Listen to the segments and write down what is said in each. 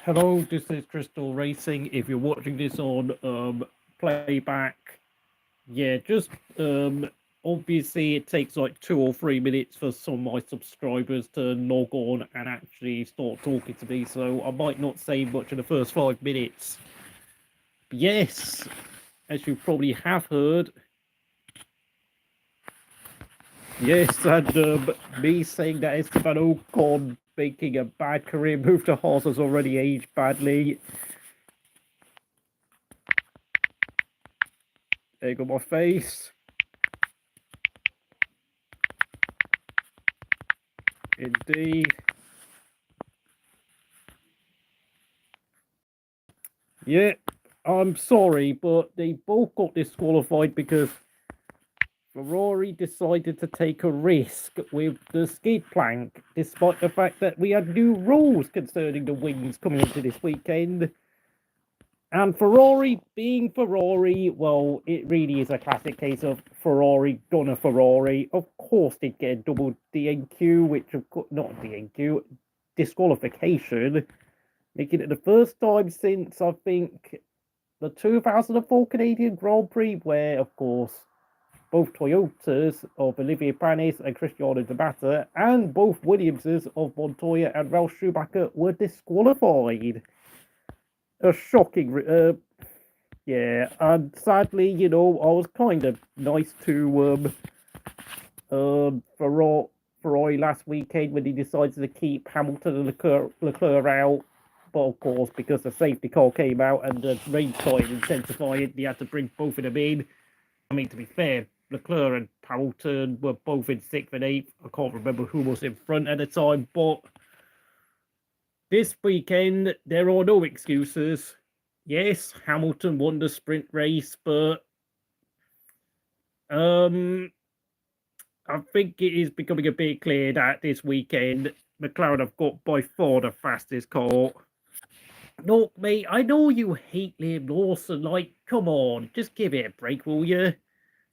Hello, this is Crystal Racing. If you're watching this on playback, just obviously it takes like 2 or 3 minutes for some of my subscribers to log on and actually start talking to me, so I might not say much in the first 5 minutes. Yes, as you probably have heard, yes, and me saying that Esteban Ocon making a bad career move to Haas has already aged badly. There you go, my face. Indeed. Yeah, I'm sorry, but they both got disqualified because Ferrari decided to take a risk with the skid plank, despite the fact that we had new rules concerning the wings coming into this weekend. And Ferrari being Ferrari, well, it really is a classic case of Ferrari gonna Ferrari. Of course, they'd get a double DNQ, which of course, not DNQ, disqualification, making it the first time since, I think, the 2004 Canadian Grand Prix, where, of course, both Toyotas of Olivier Panis and Cristiano Dabata and both Williamses of Montoya and Ralf Schumacher were disqualified. A shocking, yeah, and sadly, I was kind of nice to Ferrari last weekend when he decided to keep Hamilton and Leclerc out. But of course, because the safety car came out and the rain started intensifying, they had to bring both of them in. I mean, to be fair, Leclerc and Hamilton were both in 6th and 8th. I can't remember who was in front at the time, but this weekend, there are no excuses. Yes, Hamilton won the sprint race, but I think it is becoming a bit clear that this weekend, McLaren have got by far the fastest car. No, mate, I know you hate Liam Lawson. Like, come on, just give it a break, will you?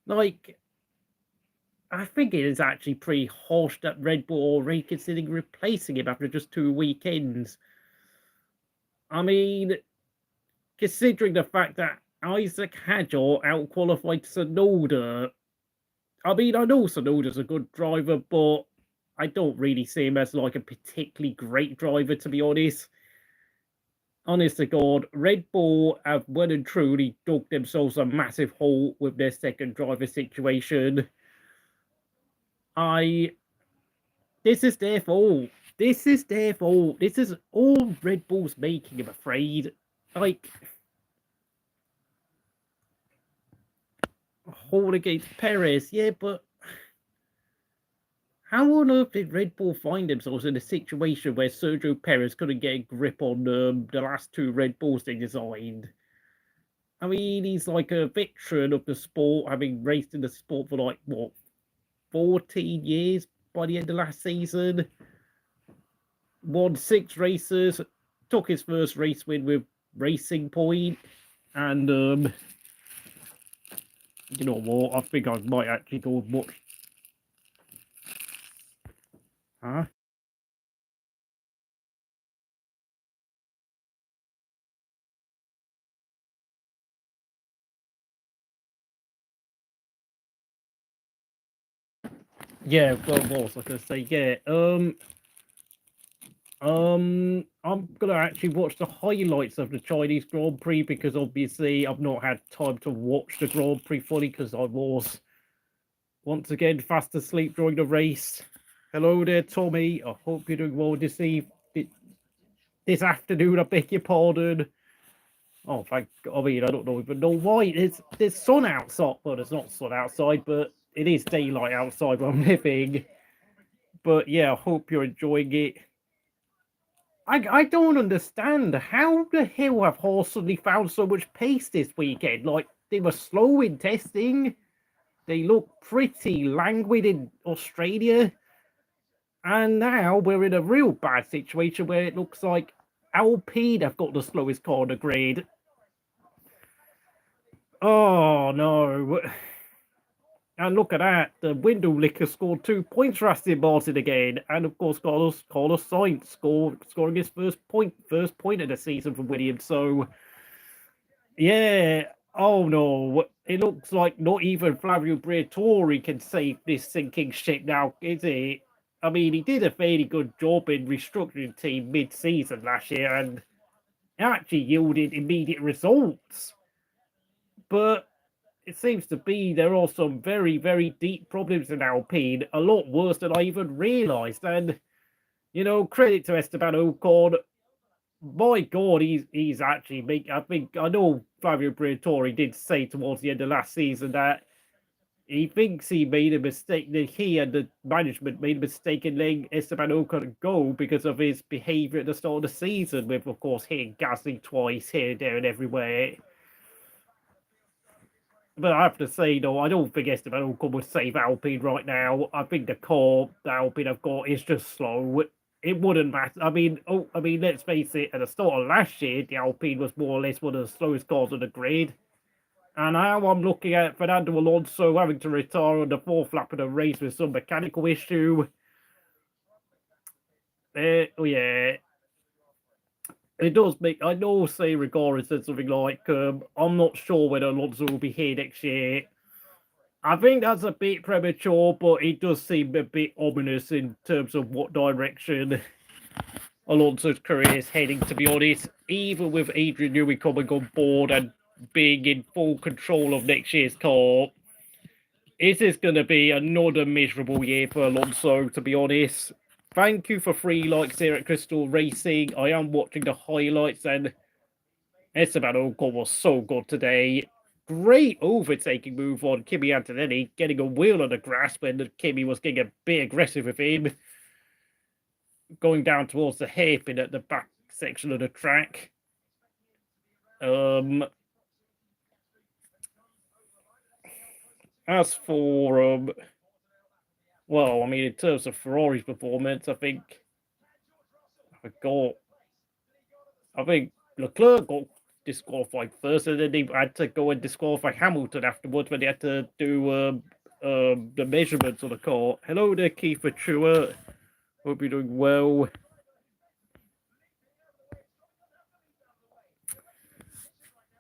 Like, I think it is actually pretty harsh that Red Bull are already considering replacing him after just 2 weekends. I mean, considering the fact that Isaac Hadjar outqualified Tsunoda, I mean, I know Tsunoda's a good driver, but I don't really see him as like a particularly great driver, to be honest. Honest to God, Red Bull have well and truly dug themselves a massive hole with their second driver situation. This is their fault. This is their fault. This is all Red Bull's making, I'm afraid. Like, hold against Perez, yeah, but how on earth did Red Bull find themselves in a situation where Sergio Perez couldn't get a grip on the last 2 Red Bulls they designed? I mean, he's like a veteran of the sport, having raced in the sport for like, what, 14 years by the end of last season? Won 6 races, took his first race win with Racing Point, and you know what? I think I might actually go and watch. Huh? Yeah, well, what was I gonna say? Yeah, I'm gonna actually watch the highlights of the Chinese Grand Prix because obviously I've not had time to watch the Grand Prix fully because I was once again fast asleep during the race. Hello there, Tommy. I hope you're doing well this this afternoon. I beg your pardon. Oh, thank God. I mean, I don't even know why. There's sun outside. Well, there's not sun outside, but it is daylight outside where I'm living. But yeah, I hope you're enjoying it. I don't understand. How the hell have Haas suddenly found so much pace this weekend? Like, they were slow in testing. They looked pretty languid in Australia. And now we're in a real bad situation where it looks like Alpine have got the slowest car on the grid. Oh, no. And look at that, the window licker scored 2 points for Aston Martin again. And of course, Carlos Sainz scoring his first point of the season for Williams. So, yeah, oh no, it looks like not even Flavio Briatore can save this sinking ship now, is it? I mean, he did a fairly good job in restructuring the team mid-season last year and it actually yielded immediate results. But it seems to be there are some very, very deep problems in Alpine, a lot worse than I even realised. And, you know, credit to Esteban Ocon. My God, he's actually I know Flavio Briatore did say towards the end of last season that he thinks he made a mistake, that he and the management made a mistake in letting Esteban Ocon go because of his behaviour at the start of the season, with, of course, hitting Gasly twice here, there, and everywhere. But I have to say, though, I don't think Esteban Ocon would save Alpine right now. I think the car that Alpine have got is just slow. It wouldn't matter. I mean, let's face it, at the start of last year, the Alpine was more or less one of the slowest cars on the grid. And now I'm looking at Fernando Alonso having to retire on the 4th lap of the race with some mechanical issue. Oh, yeah. It does make, I know, say, Rigora said something like, I'm not sure whether Alonso will be here next year. I think that's a bit premature, but it does seem a bit ominous in terms of what direction Alonso's career is heading, to be honest. Even with Adrian Newey coming on board and being in full control of next year's car, this is going to be another miserable year for Alonso, to be honest. Thank you for 3 likes here at Crystal Racing. I am watching the highlights, and Esteban Ocon was so good today. Great overtaking move on Kimi Antonelli, getting a wheel on the grass when Kimi was getting a bit aggressive with him, going down towards the hairpin at the back section of the track. As for well, I mean, in terms of Ferrari's performance, I think Leclerc got disqualified first, and then they had to go and disqualify Hamilton afterwards when they had to do the measurements on the car. Hello there, Kiefer Chua. Hope you're doing well.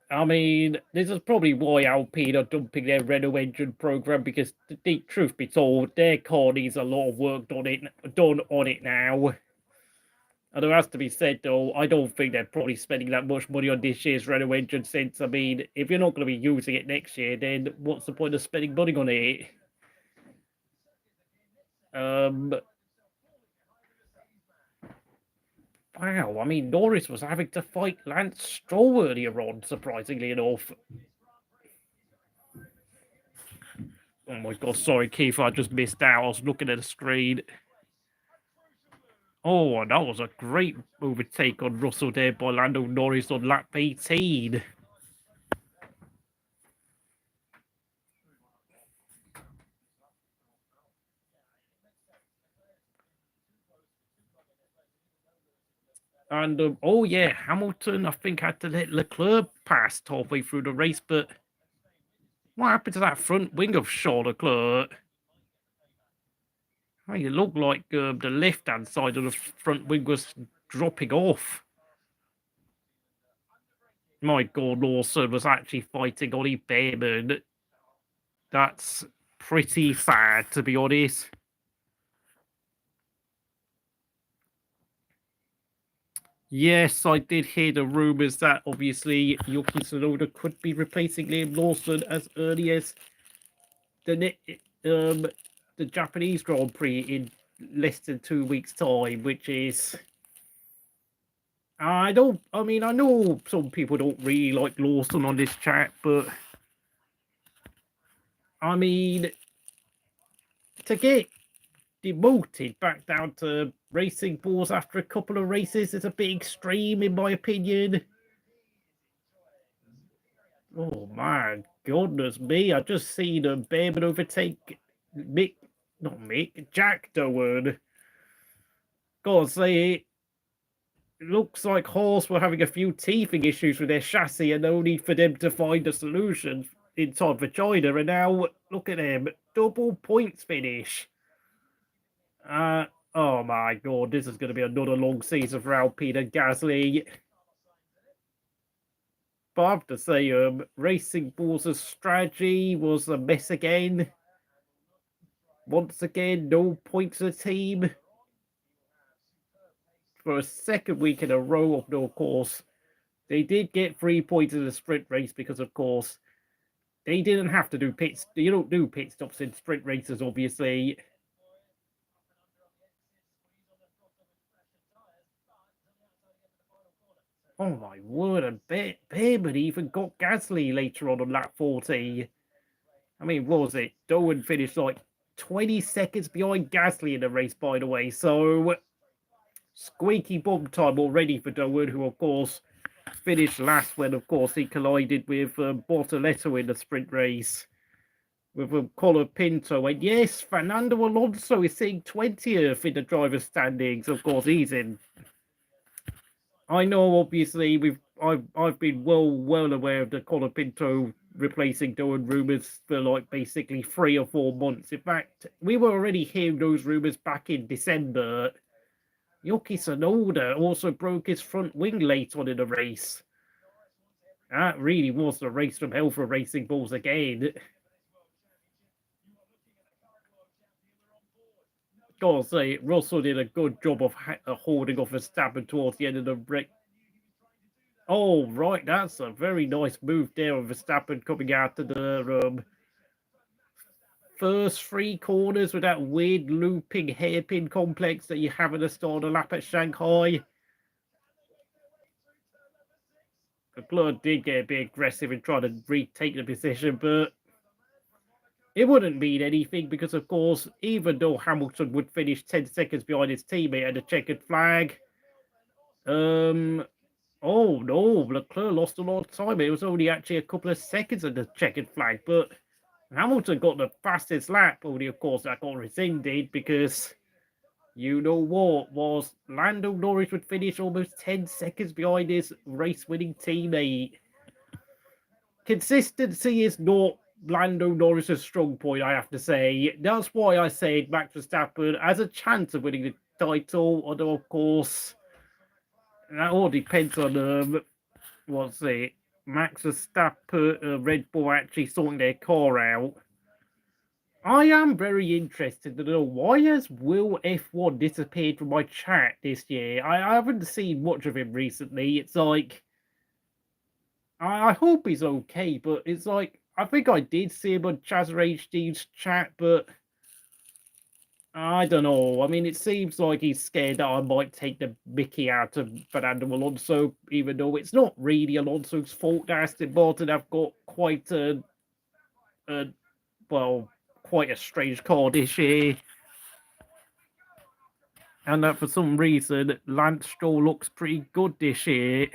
I mean, this is probably why Alpine are dumping their Renault engine program, because the truth be told, their car needs a lot of work done on it now. And there has to be said, though, I don't think they're probably spending that much money on this year's Renault engine, since, I mean, if you're not going to be using it next year, then what's the point of spending money on it? Wow, I mean, Norris was having to fight Lance Stroll earlier on, surprisingly enough. Oh my God, sorry, Keith, I just missed out. I was looking at the screen. Oh, that was a great overtake on Russell there by Lando Norris on lap 18. And, oh yeah, Hamilton, I think, had to let Leclerc pass halfway through the race, but what happened to that front wing of Charles Leclerc? I mean, it looked like the left-hand side of the front wing was dropping off. My God, Lawson was actually fighting Ollie Behrman. That's pretty sad, to be honest. Yes, I did hear the rumours that obviously Yuki Tsunoda could be replacing Liam Lawson as early as the Japanese Grand Prix in less than 2 weeks' time, which is... I know some people don't really like Lawson on this chat, but I mean, to get demoted back down to Racing Bulls after a couple of races is a bit extreme, in my opinion. Oh my goodness me, I just seen a Behrman overtake Jack Doohan. Gotta say, it looks like Haas were having a few teething issues with their chassis, and no need for them to find a solution in time for China. And now, look at them. double points finish. Oh my God, this is going to be another long season for Alpine and Gasly. But I have to say, Racing Bull's strategy was a mess again. Once again, no points to the team. For a second week in a row of no course. They did get 3 points in the sprint race because, of course, they didn't have to do pits. You don't do pit stops in sprint races, obviously. Oh my word, and Behrman even got Gasly later on lap 40. I mean, what was it? Doohan finished like 20 seconds behind Gasly in the race, by the way. So, squeaky bum time already for Doohan, who, of course, finished last when, of course, he collided with Bortoletto in the sprint race with Colin Pinto. And yes, Fernando Alonso is sitting 20th in the driver's standings. Of course, he's in. I know, obviously, I've been well aware of the Colin Pinto replacing Doohan rumours for like basically 3 or 4 months. In fact, we were already hearing those rumours back in December. Yuki Tsunoda also broke his front wing late on in the race. That really was the race from hell for Racing Bulls again. Gotta say, Russell did a good job of holding off Verstappen towards the end of the break. Oh, right, that's a very nice move there of Verstappen coming out to the first 3 corners with that weird looping hairpin complex that you have at the start of the lap at Shanghai. Leclerc did get a bit aggressive and try to retake the position, but it wouldn't mean anything because, of course, even though Hamilton would finish 10 seconds behind his teammate at a checkered flag, oh no, Leclerc lost a lot of time. It was only actually a couple of seconds at the checkered flag, but Hamilton got the fastest lap. Only, of course, that got rescinded because you know what was Lando Norris would finish almost 10 seconds behind his race-winning teammate. Consistency is not Lando Norris's strong point, I have to say. That's why I said Max Verstappen has a chance of winning the title, although, of course, that all depends on, what's it, Max Verstappen, Red Bull actually sorting their car out. I am very interested to know, why has Will F1 disappeared from my chat this year? I haven't seen much of him recently. It's like, I hope he's okay, but it's like, I think I did see him on Chazza HD's chat, but I don't know. I mean, it seems like he's scared that I might take the mickey out of Fernando Alonso, even though it's not really Alonso's fault. Aston Martin have got quite quite a strange car this year. And that for some reason, Lance Stroll looks pretty good this year.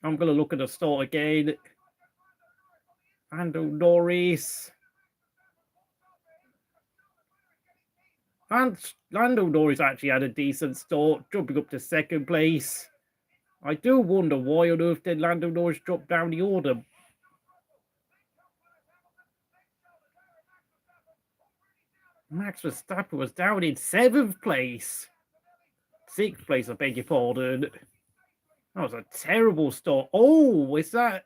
I'm going to look at the start again. Lando Norris. Lando Norris actually had a decent start, jumping up to 2nd place. I do wonder why on earth did Lando Norris drop down the order. Max Verstappen was down in 7th place. 6th place, I beg your pardon. That was a terrible start. Oh, is that...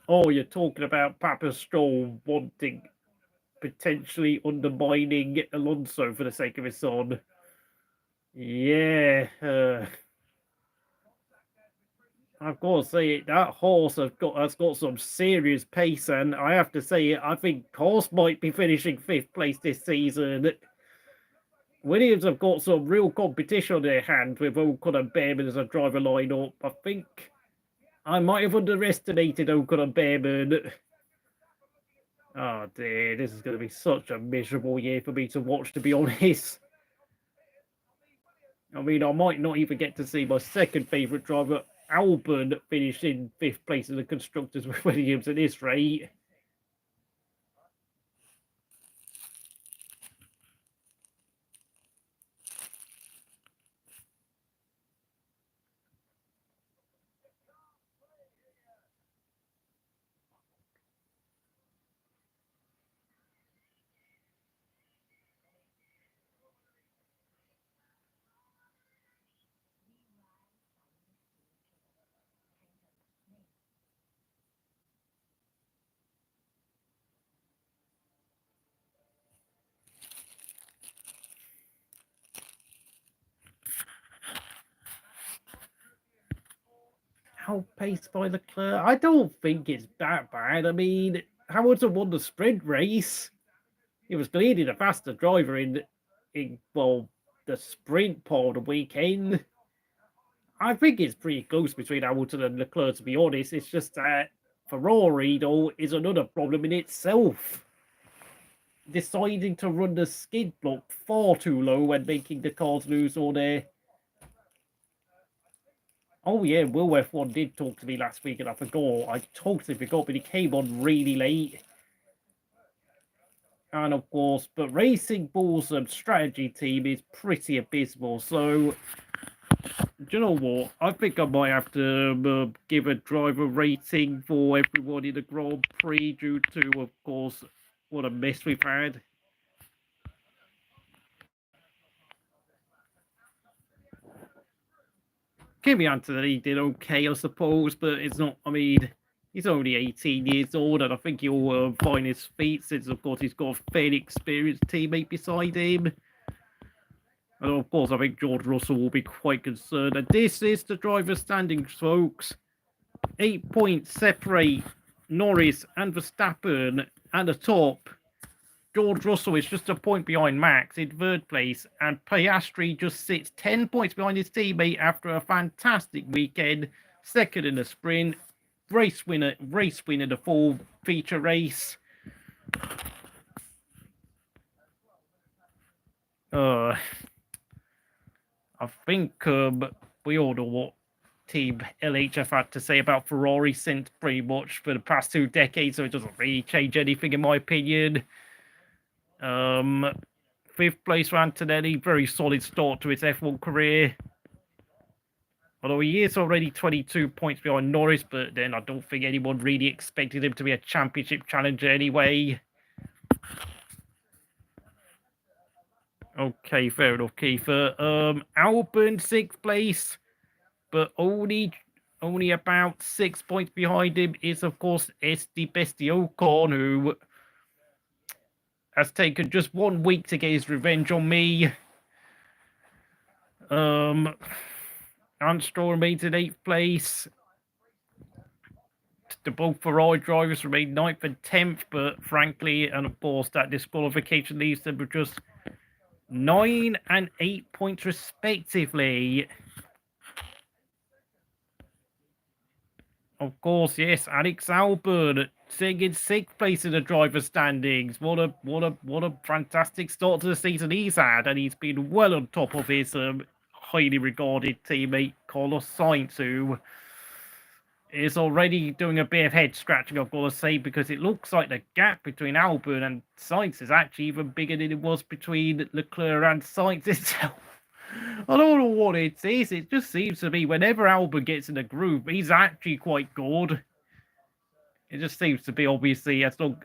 Oh, you're talking about Papa Stroll wanting, potentially undermining Alonso for the sake of his son. Yeah. I've got to say, that horse has got some serious pace, and I have to say, I think Haas might be finishing 5th place this season. Williams have got some real competition on their hands with Ocon and Behrman as a driver lineup. I think I might have underestimated Ocon and Behrman. Oh dear, this is going to be such a miserable year for me to watch, to be honest. I mean, I might not even get to see my second favourite driver, Albon, finish in 5th place in the Constructors with Williams at this rate. outpaced by Leclerc. I don't think it's that bad. I mean, Hamilton won the sprint race. He was clearly the faster driver in well, the sprint part of the weekend. I think it's pretty close between Hamilton and Leclerc, to be honest. It's just that Ferrari, though, is another problem in itself. Deciding to run the skid block far too low and making the cars lose all their... Oh yeah, Will F1 did talk to me last week and I forgot. I totally forgot, but he came on really late. And of course, but Racing Bull's strategy team is pretty abysmal. So, do you know what? I think I might have to give a driver rating for everyone in the Grand Prix due to, of course, what a mess we've had. Kimi Antonelli did okay, I suppose, but it's not, I mean, he's only 18 years old, and I think he'll find his feet since, of course, he's got a fairly experienced teammate beside him. And, of course, I think George Russell will be quite concerned. And this is the driver's standings, folks. 8 points separate Norris and Verstappen at the top. George Russell is just a point behind Max in third place, and Piastri just sits 10 points behind his teammate after a fantastic weekend, second in the sprint, race winner the full feature race. I think we all know what Team LHF had to say about Ferrari since pretty much for the past 2 decades, so it doesn't really change anything in my opinion. 5th place for Antonelli, very solid start to his F1 career. Although he is already 22 points behind Norris, but then I don't think anyone really expected him to be a championship challenger anyway. Okay, fair enough, Kiefer. Albon 6th place, but only about 6 points behind him is, of course, SD Bestie Ocon, who has taken just 1 week to get his revenge on me. And Stroll remains in 8th place. The both Ferrari drivers remain 9th and 10th, but frankly, and of course, that disqualification leaves them with just 9 and 8 points respectively. Of course, yes, Alex Albon sitting in 6th place in the driver's standings. What a fantastic start to the season he's had, and he's been well on top of his highly regarded teammate Carlos Sainz, who is already doing a bit of head scratching, I've got to say, because it looks like the gap between Albon and Sainz is actually even bigger than it was between Leclerc and Sainz itself. I don't know what it is. It just seems to me whenever Albon gets in a groove, he's actually quite good. It just seems to be obviously as long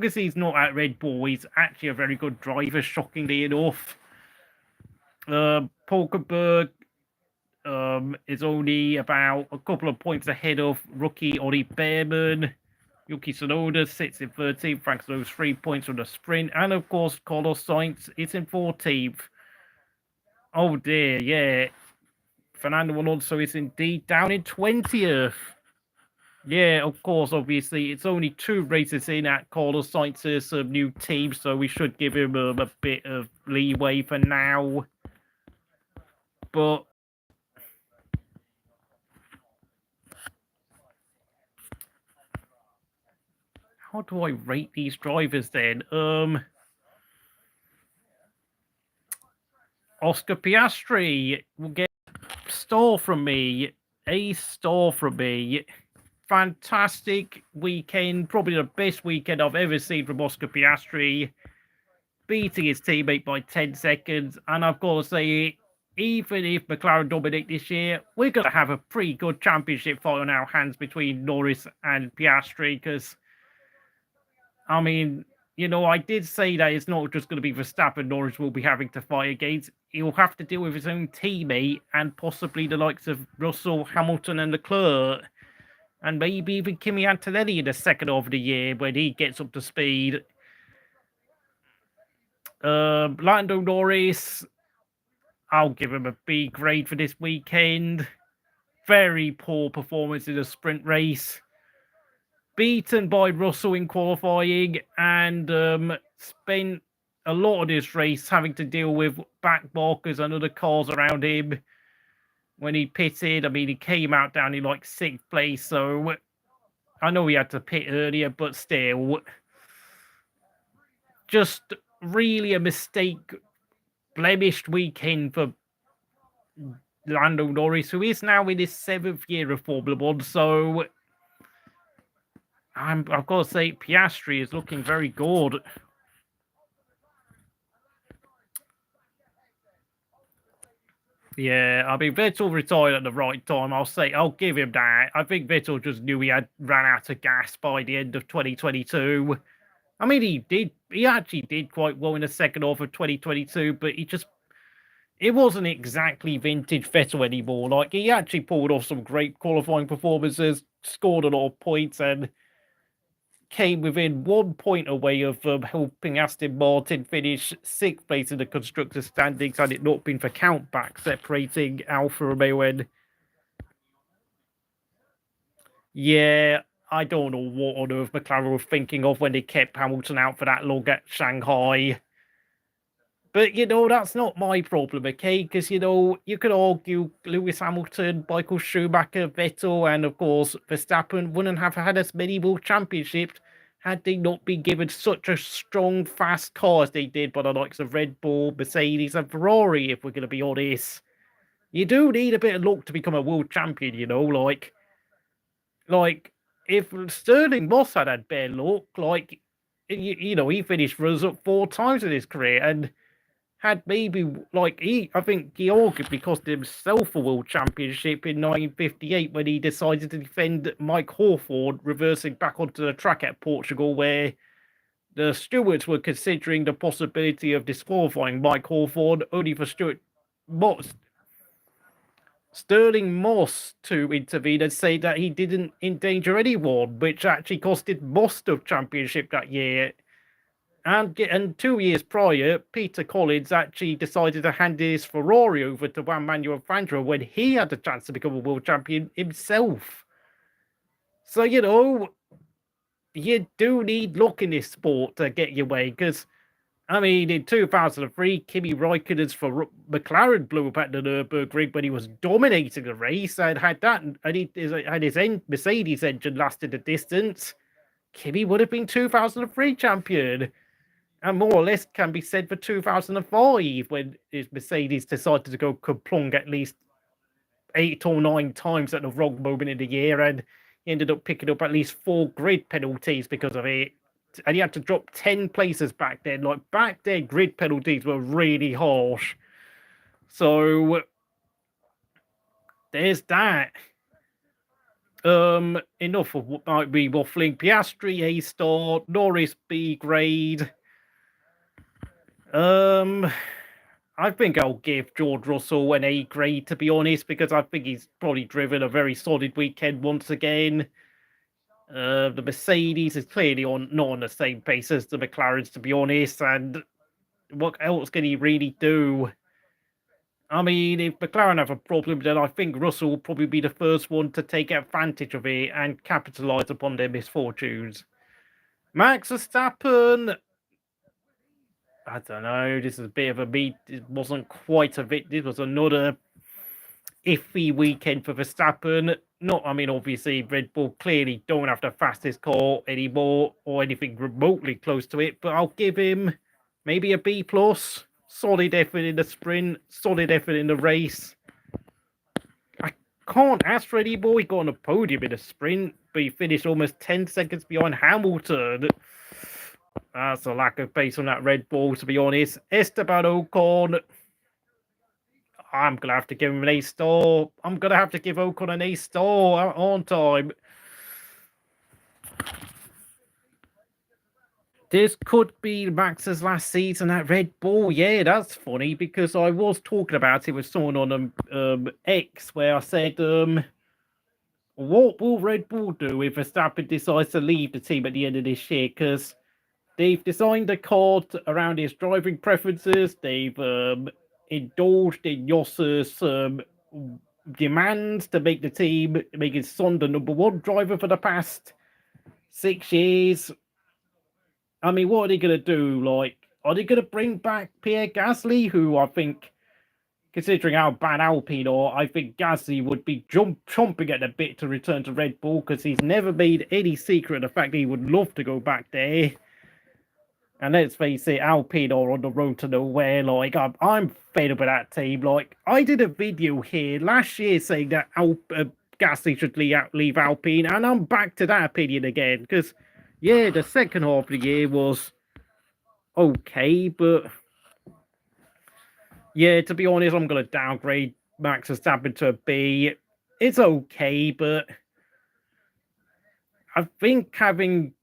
as he's not at Red Bull, he's actually a very good driver. Shockingly enough, Hulkenberg is only about a couple of points ahead of rookie Ollie Behrman. Yuki Tsunoda sits in 13th, thanks to those 3 points from the sprint, and of course Carlos Sainz is in 14th. Oh dear, yeah. Fernando Alonso is indeed down in 20th. Yeah, of course, obviously, it's only 2 races in at Carlos Sainz's new team, so we should give him a bit of leeway for now. But how do I rate these drivers then? Oscar Piastri will get a star from me. Fantastic weekend. Probably the best weekend I've ever seen from Oscar Piastri. Beating his teammate by 10 seconds. And I've got to say, even if McLaren dominate this year, we're going to have a pretty good championship fight on our hands between Norris and Piastri. Because, I mean, you know, I did say that it's not just going to be Verstappen Norris will be having to fight against. He'll have to deal with his own teammate and possibly the likes of Russell, Hamilton and Leclerc. And maybe even Kimi Antonelli in the second half of the year when he gets up to speed. Lando Norris, I'll give him a B grade for this weekend. very poor performance in the sprint race. Beaten by Russell in qualifying, and spent a lot of this race having to deal with back blockers and other cars around him. When he pitted, I mean, he came out down in like 6th place, so I know he had to pit earlier, but still, just really a mistake, blemished weekend for Lando Norris, who is now in his 7th year of Formula One. So I've got to say, Piastri is looking very good. Yeah, I mean, Vettel retired at the right time. I'll give him that. I think Vettel just knew he had ran out of gas by the end of 2022. I mean, he actually did quite well in the second half of 2022, but it wasn't exactly vintage Vettel anymore. Like, he actually pulled off some great qualifying performances, scored a lot of points, and came within 1 point away of helping Aston Martin finish 6th place in the constructors' standings had it not been for countback separating Alfa Romeo and... Yeah, I don't know what on earth McLaren was thinking of when they kept Hamilton out for that long at Shanghai. But, that's not my problem, okay? Because, you could argue Lewis Hamilton, Michael Schumacher, Vettel, and, of course, Verstappen wouldn't have had as many World Championships had they not been given such a strong, fast car as they did by the likes of Red Bull, Mercedes, and Ferrari, if we're going to be honest. You do need a bit of luck to become a world champion, like if Sterling Moss had bad luck, like, he finished runners-up 4 times in his career, and had maybe, I think he arguably cost himself a world championship in 1958 when he decided to defend Mike Hawthorne reversing back onto the track at Portugal, where the stewards were considering the possibility of disqualifying Mike Hawthorne, only for Sterling Moss to intervene and say that he didn't endanger anyone, which actually costed Moss the championship that year. And 2 years prior, Peter Collins actually decided to hand his Ferrari over to Juan Manuel Fangio when he had the chance to become a world champion himself. So, you do need luck in this sport to get your way. Because, I mean, in 2003, Kimi Raikkonen's for McLaren blew up at the Nürburgring when he was dominating the race and had his Mercedes engine lasted the distance. Kimi would have been 2003 champion. And more or less can be said for 2005 when his Mercedes decided to go kaplong at least 8 or 9 times at the wrong moment in the year, and he ended up picking up at least 4 grid penalties because of it. And he had to drop 10 places back then. Like, back then, grid penalties were really harsh. So, there's that. Enough of what might be waffling. Piastri, A star. Norris, B grade. I think I'll give George Russell an A grade, to be honest, because I think he's probably driven a very solid weekend once again. The Mercedes is clearly not on the same pace as the McLarens, to be honest, and what else can he really do? I mean, if McLaren have a problem, then I think Russell will probably be the first one to take advantage of it and capitalise upon their misfortunes. Max Verstappen, I don't know, this is a bit of a beat. It wasn't quite a bit. This was another iffy weekend for Verstappen. Obviously, Red Bull clearly don't have the fastest car anymore or anything remotely close to it, but I'll give him maybe a B+. Solid effort in the sprint, solid effort in the race. I can't ask for any more. He got on a podium in the sprint, but he finished almost 10 seconds behind Hamilton. That's a lack of pace on that Red Bull, to be honest. Esteban Ocon, I'm going to have to give him an A star. I'm going to have to give Ocon an A star on time. This could be Max's last season at Red Bull. Yeah, that's funny, because I was talking about it with someone on X, where I said, what will Red Bull do if Verstappen decides to leave the team at the end of this year? Because they've designed a car around his driving preferences. They've indulged in Yoss's demands to make the team, make his son the #1 driver for the past 6 years. I mean, what are they going to do? Like, are they going to bring back Pierre Gasly, who I think, considering how bad Alpine are, I think Gasly would be chomping at the bit to return to Red Bull, because he's never made any secret of the fact that he would love to go back there. And let's face it, Alpine are on the road to nowhere. Like, I'm fed up with that team. Like, I did a video here last year saying that Gasly should leave Alpine, and I'm back to that opinion again. Because, yeah, the second half of the year was okay, but yeah, to be honest, I'm going to downgrade Max Verstappen to a B. It's okay, but I think having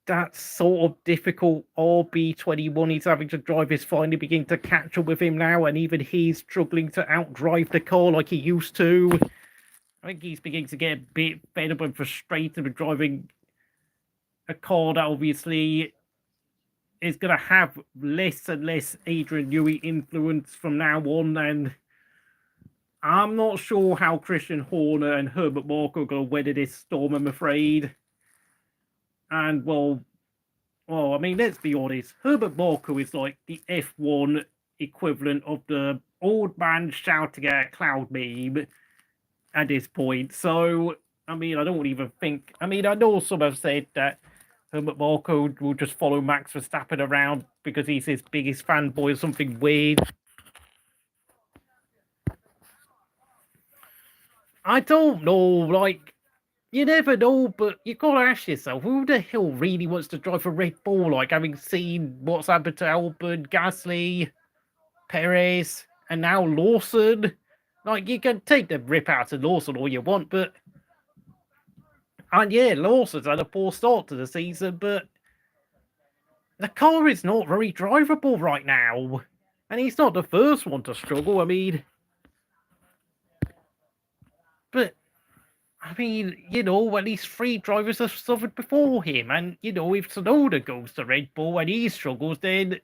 that sort of difficult RB21 he's having to drive is finally beginning to catch up with him now, and even he's struggling to outdrive the car like he used to. I think he's beginning to get a bit fed up and frustrated with driving a car that obviously is going to have less and less Adrian Newey influence from now on, and I'm not sure how Christian Horner and Herbert Marko are going to weather this storm, I'm afraid. And, well, I mean, let's be honest. Herbert Marko is like the F1 equivalent of the old man shouting at a cloud meme at this point. So, I mean, I don't even think... I mean, I know some have said that Herbert Marko will just follow Max Verstappen around because he's his biggest fanboy or something weird. I don't know, like... You never know, but you gotta ask yourself, who the hell really wants to drive for Red Bull? Like, having seen what's happened to Albon, Gasly, Perez, and now Lawson. Like, you can take the rip out of Lawson all you want, but... And yeah, Lawson's had a poor start to the season, but... The car is not very drivable right now. And he's not the first one to struggle, I mean... But... I mean, you know, at least 3 drivers have suffered before him. And, you know, if Tsunoda goes to Red Bull and he struggles, then...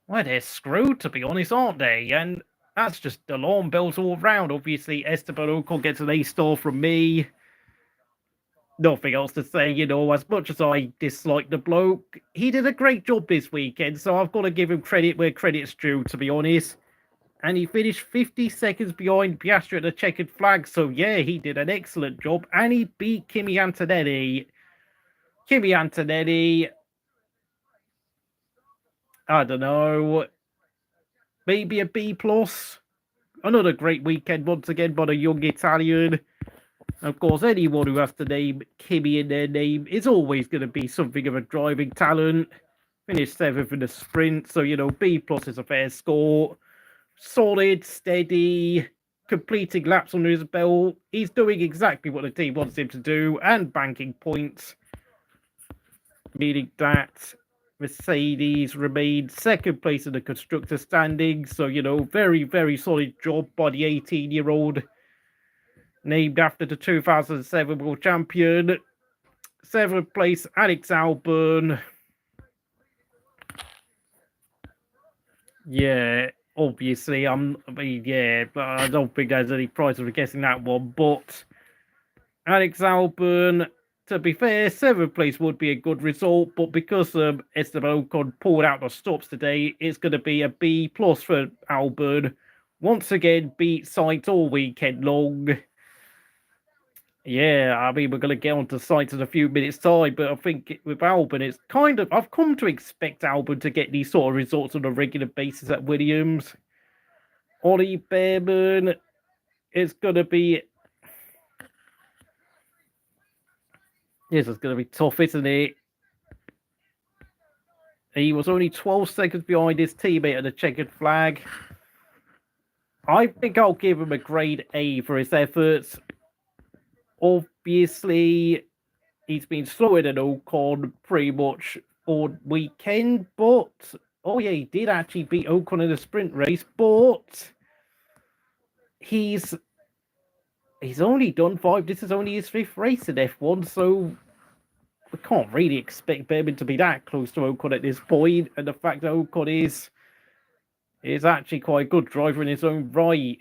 Well, they're screwed, to be honest, aren't they? And that's just alarm bells all round. Obviously, Esteban Ocon gets an A-star from me. Nothing else to say, you know, as much as I dislike the bloke, he did a great job this weekend, so I've got to give him credit where credit's due, to be honest. And he finished 50 seconds behind Piastri at the checkered flag. So, yeah, he did an excellent job. And he beat Kimi Antonelli. Kimi Antonelli, I don't know, maybe a B+. Another great weekend once again by the young Italian. Of course, anyone who has to name Kimi in their name is always going to be something of a driving talent. Finished 7th in the sprint. So, you know, B+ is a fair score. Solid, steady, completing laps under his belt. He's doing exactly what the team wants him to do and banking points. Meaning that Mercedes remained 2nd place in the constructor standings. So, you know, very, very solid job by the 18-year-old. Named after the 2007 world champion. 7th place, Alex Albon. Yeah. Obviously, but I don't think there's any prize for guessing that one. But Alex Albon, to be fair, 7th place would be a good result. But because Esteban Ocon pulled out the stops today, it's going to be a B+ for Albon. Once again, beat Sainz all weekend long. Yeah, I mean, we're going to get on to Sainz in a few minutes' time, but I think with Albon, it's kind of... I've come to expect Albon to get these sort of results on a regular basis at Williams. Ollie Behrman is going to be... This is going to be tough, isn't it? He was only 12 seconds behind his teammate at the checkered flag. I think I'll give him a grade A for his efforts. Obviously, he's been slower than Ocon pretty much all weekend, but... Oh, yeah, he did actually beat Ocon in the sprint race, but... He's only done 5. This is only his 5th race in F1, so... We can't really expect Behrman to be that close to Ocon at this point, and the fact that Ocon is actually quite a good driver in his own right.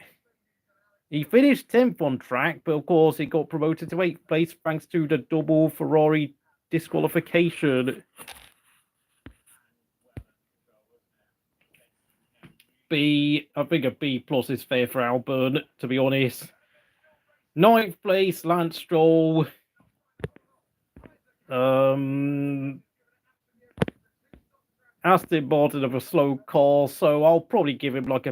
He finished 10th on track, but of course he got promoted to 8th place thanks to the double Ferrari disqualification. I think a B+ is fair for Albon, to be honest. 9th place, Lance Stroll. Aston Martin of a slow car, so I'll probably give him like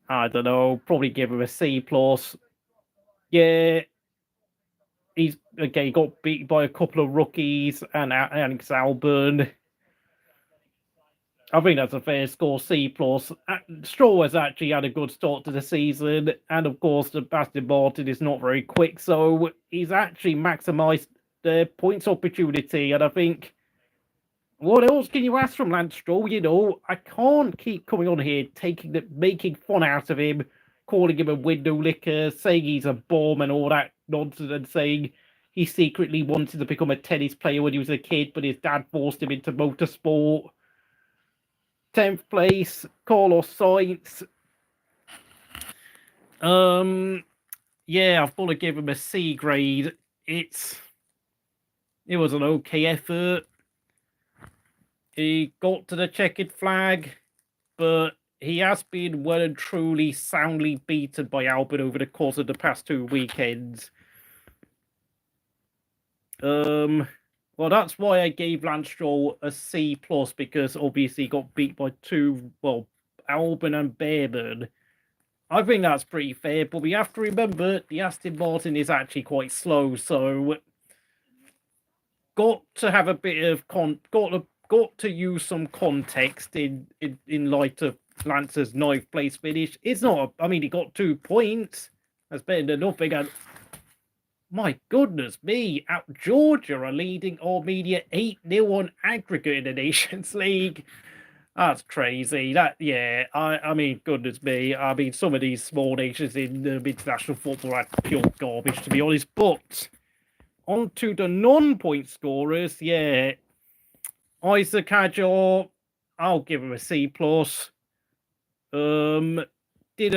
I don't know, probably give him a C+. Yeah, he got beat by a couple of rookies and Alex Albon. I think that's a fair score, C+. Stroll has actually had a good start to the season, and of course, the Aston Martin is not very quick, so he's actually maximised the points opportunity, and I think, what else can you ask from Lance Stroll? You know, I can't keep coming on here making fun out of him, calling him a window licker, saying he's a bomb and all that nonsense, and saying he secretly wanted to become a tennis player when he was a kid, but his dad forced him into motorsport. 10th place, Carlos Sainz. Yeah, I've got to give him a C grade. It was an okay effort. He got to the checkered flag, but he has been well and truly soundly beaten by Albon over the course of the past 2 weekends. Well, that's why I gave Lance Stroll a C+, because obviously he got beat by Albon and Behrman. I think that's pretty fair, but we have to remember the Aston Martin is actually quite slow, so got to have a bit of got to use some context in light of Lance's 9th place finish. It's not. He got 2 points. That's better than nothing. And my goodness me, Georgia are leading Armenia 8-0 on aggregate in the Nations League. That's crazy. Goodness me. Some of these small nations in international football are pure garbage, to be honest. But on to the non-point scorers. Yeah, Isaac Hadjar, I'll give him a C+. Did a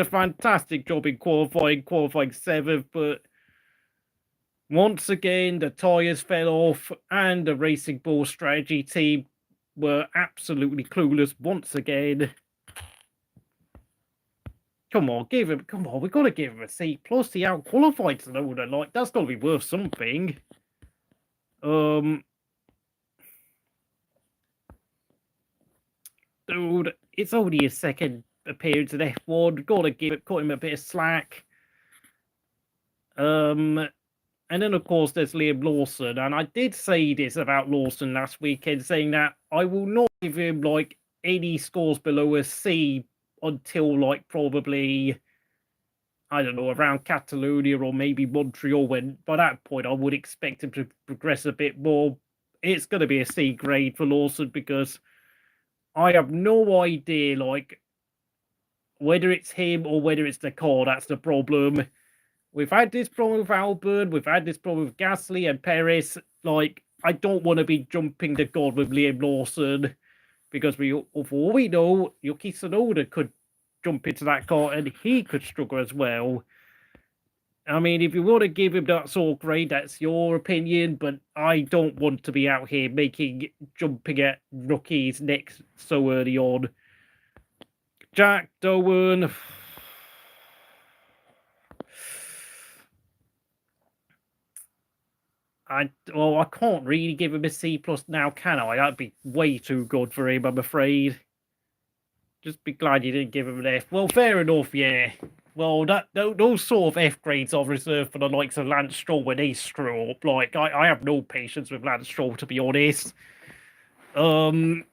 fantastic job in qualifying 7th, but once again, the tyres fell off, and the Racing Bull strategy team were absolutely clueless once again. Come on, we've got to give him a C+. He out-qualified Tsunoda. Like, that's got to be worth something. Dude, it's only his second appearance in F1. Got to cut him a bit of slack. And then, of course, there's Liam Lawson. And I did say this about Lawson last weekend, saying that I will not give him, any scores below a C until, probably, I don't know, around Catalonia or maybe Montreal, when by that point I would expect him to progress a bit more. It's going to be a C grade for Lawson, because I have no idea, whether it's him or whether it's the car that's the problem. We've had this problem with Albon, we've had this problem with Gasly and Perez. I don't want to be jumping the god with Liam Lawson, because for all we know, Yuki Tsunoda could jump into that car and he could struggle as well. If you want to give him that sort of grade, that's your opinion, but I don't want to be out here jumping at rookies next so early on. Jack Doohan. I can't really give him a C+ now, can I? That'd be way too good for him, I'm afraid. Just be glad you didn't give him an F. Well, fair enough, yeah. Well, those sort of F grades are reserved for the likes of Lance Stroll when they screw up. I have no patience with Lance Stroll, to be honest. Jack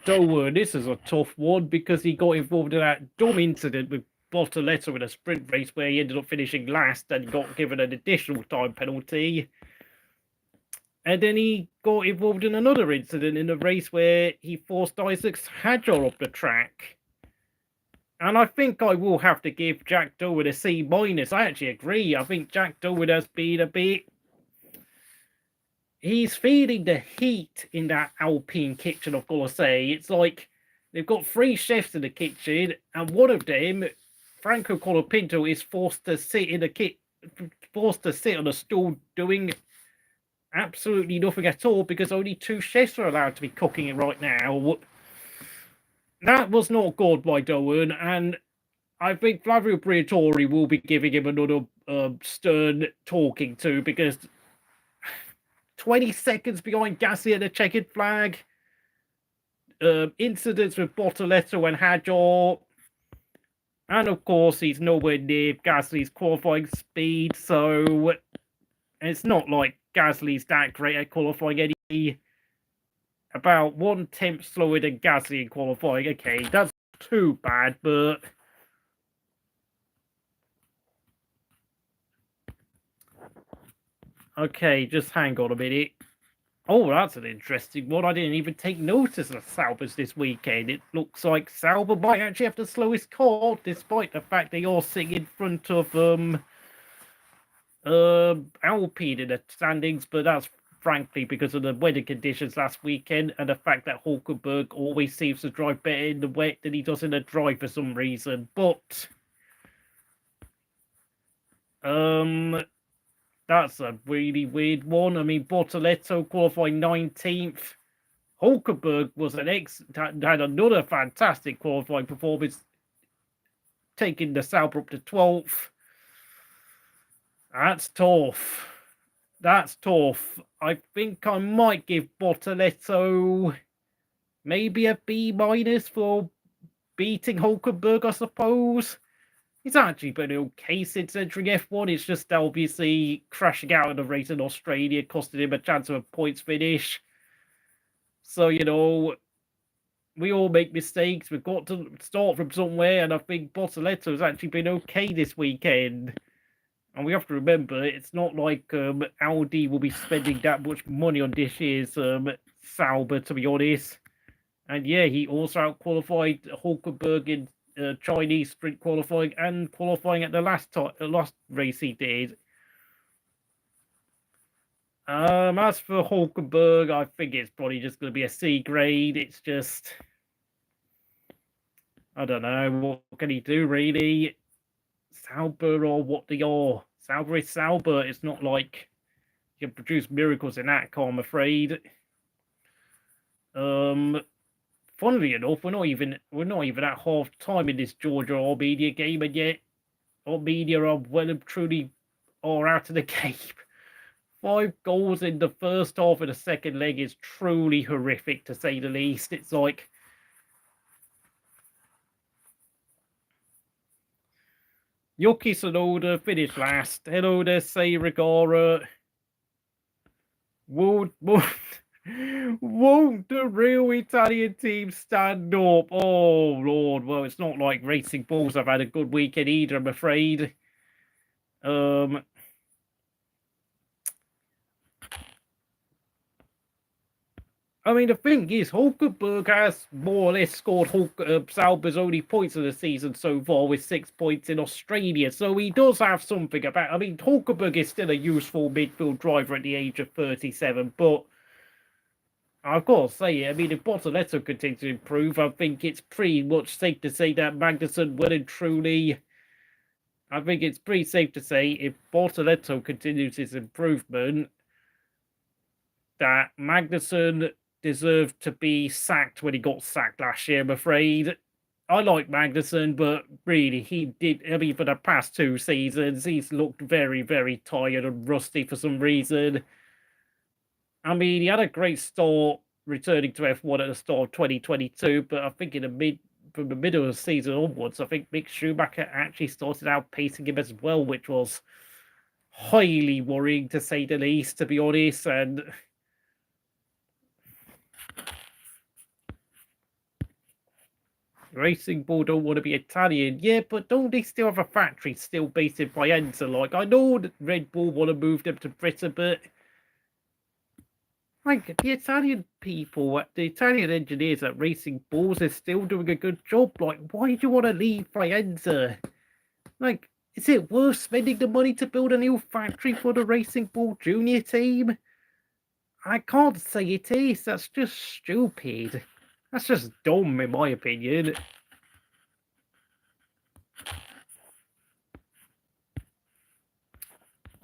Doohan, this is a tough one, because he got involved in that dumb incident with Bottas in a sprint race where he ended up finishing last and got given an additional time penalty. And then he got involved in another incident in a race where he forced Isaac Hadjar off the track. And I think I will have to give Jack Doohan a C-. I actually agree. I think Jack Doohan has been a bit... He's feeling the heat in that Alpine kitchen, I've got to say. It's like They've got 3 chefs in the kitchen, and one of them, Franco Colapinto, is forced to sit on a stool doing absolutely nothing at all because only 2 chefs are allowed to be cooking it right now. That was not good by Doohan, and I think Flavio Briatore will be giving him another stern talking to because 20 seconds behind Gasly at the checkered flag. Incidents with Bortoletto and Hadjar. And of course, he's nowhere near Gasly's qualifying speed, so it's not like Gasly's that great at qualifying any. About 1/10 slower than Gasly in qualifying. Okay, that's too bad, but okay, just hang on a minute. Oh, that's an interesting one. I didn't even take notice of Sauber's this weekend. It looks like Sauber might actually have the slowest car, despite the fact they are sitting in front of Alpine in the standings, but that's frankly because of the weather conditions last weekend and the fact that Hulkenberg always seems to drive better in the wet than he does in the dry for some reason. But that's a really weird one. I mean, Bortoletto qualifying 19th. Hulkenberg was had another fantastic qualifying performance, taking the Sauber up to 12th. That's tough. That's tough. I think I might give Bortoletto maybe a B- for beating Hulkenberg, I suppose. He's actually been okay since entering F1. It's just obviously crashing out of the race in Australia, costing him a chance of a points finish. So, you know, we all make mistakes. We've got to start from somewhere, and I think Bortoletto has actually been okay this weekend. And we have to remember, it's not like Audi will be spending that much money on this year's Sauber, to be honest. And yeah, he also out-qualified Hulkenberg in Chinese sprint qualifying and qualifying at the last race he did. As for Hulkenberg, I think it's probably just going to be a C grade. It's just, I don't know, what can he do really? Sauber or what they are. Sauber is Sauber. It's not like you can produce miracles in that car, I'm afraid. Funnily enough, we're not even at half time in this Georgia Armenia game, and yet Armenia are well and truly out of the game. 5 goals in the first half of the second leg is truly horrific, to say the least. It's like Yuki Tsunoda finished last. Hello there, Seirigara. Won't the real Italian team stand up? Oh, Lord. Well, it's not like Racing Bulls have had a good weekend either, I'm afraid. I mean, the thing is, Hulkenberg has more or less scored Sauber's only points of the season so far with 6 points in Australia. So he does have something about... I mean, Hulkenberg is still a useful midfield driver at the age of 37, but I've got to say, I mean, if Bortoletto continues to improve, I think it's pretty much safe to say that Magnussen well and truly... I think it's pretty safe to say if Bortoletto continues his improvement, that Magnussen deserved to be sacked when he got sacked last year, I'm afraid. I like Magnussen, but really, he did... I mean, for the past 2 seasons, he's looked very, very tired and rusty for some reason. I mean, he had a great start returning to F1 at the start of 2022, but I think from the middle of the season onwards, I think Mick Schumacher actually started outpacing him as well, which was highly worrying, to say the least, to be honest. And Racing Bull don't want to be Italian. Yeah, but don't they still have a factory still based in Faenza? Like, I know that Red Bull want to move them to Britain, but like, the Italian people, the Italian engineers at Racing Bulls are still doing a good job. Like, why do you want to leave Faenza? Like, is it worth spending the money to build a new factory for the Racing Bull Junior team? I can't say it is. That's just stupid. That's just dumb, in my opinion.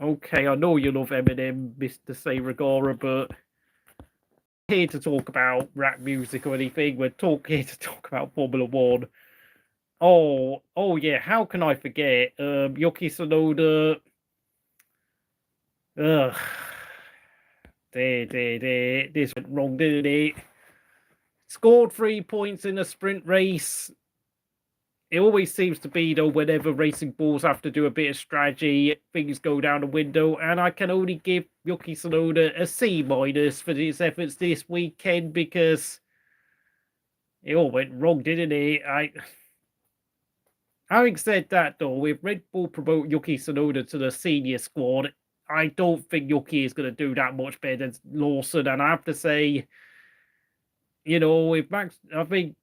Okay, I know you love Eminem, Mr. Seiragora, but here to talk about rap music or anything. We're here to talk about Formula One. Oh yeah, how can I forget? Yuki Tsunoda. Ugh. This went wrong, didn't it? Scored 3 points in a sprint race. It always seems to be, though, whenever racing bulls have to do a bit of strategy, things go down the window, and I can only give Yuki Tsunoda a C- for his efforts this weekend, because it all went wrong, didn't it? Having said that, though, if Red Bull promote Yuki Tsunoda to the senior squad, I don't think Yuki is going to do that much better than Lawson, and I have to say, you know, if Max, I think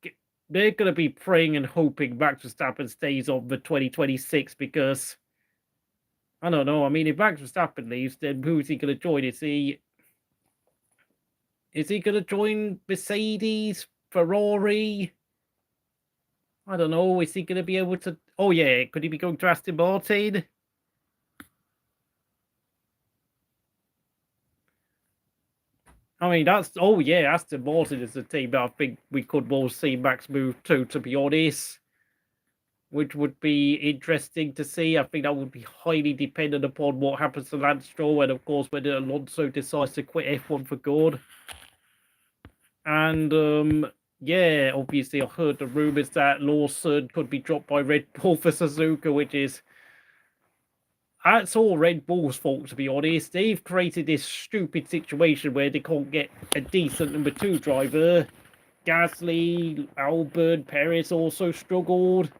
they're going to be praying and hoping Max Verstappen stays on the 2026, because I don't know. I mean, if Max Verstappen leaves, then who's he going to join? Is he going to join Mercedes, Ferrari? I don't know. Is he going to be able to? Oh yeah, could he be going to Aston Martin? I mean, Aston Martin is a team that I think we could well see Max move to be honest, which would be interesting to see. I think that would be highly dependent upon what happens to Lance Stroll, and of course whether Alonso decides to quit F1 for good. And yeah, obviously I heard the rumors that Lawson could be dropped by Red Bull for Suzuka, which is that's all Red Bull's fault, to be honest. They've created this stupid situation where they can't get a decent number 2 driver. Gasly, Albon, Perez also struggled.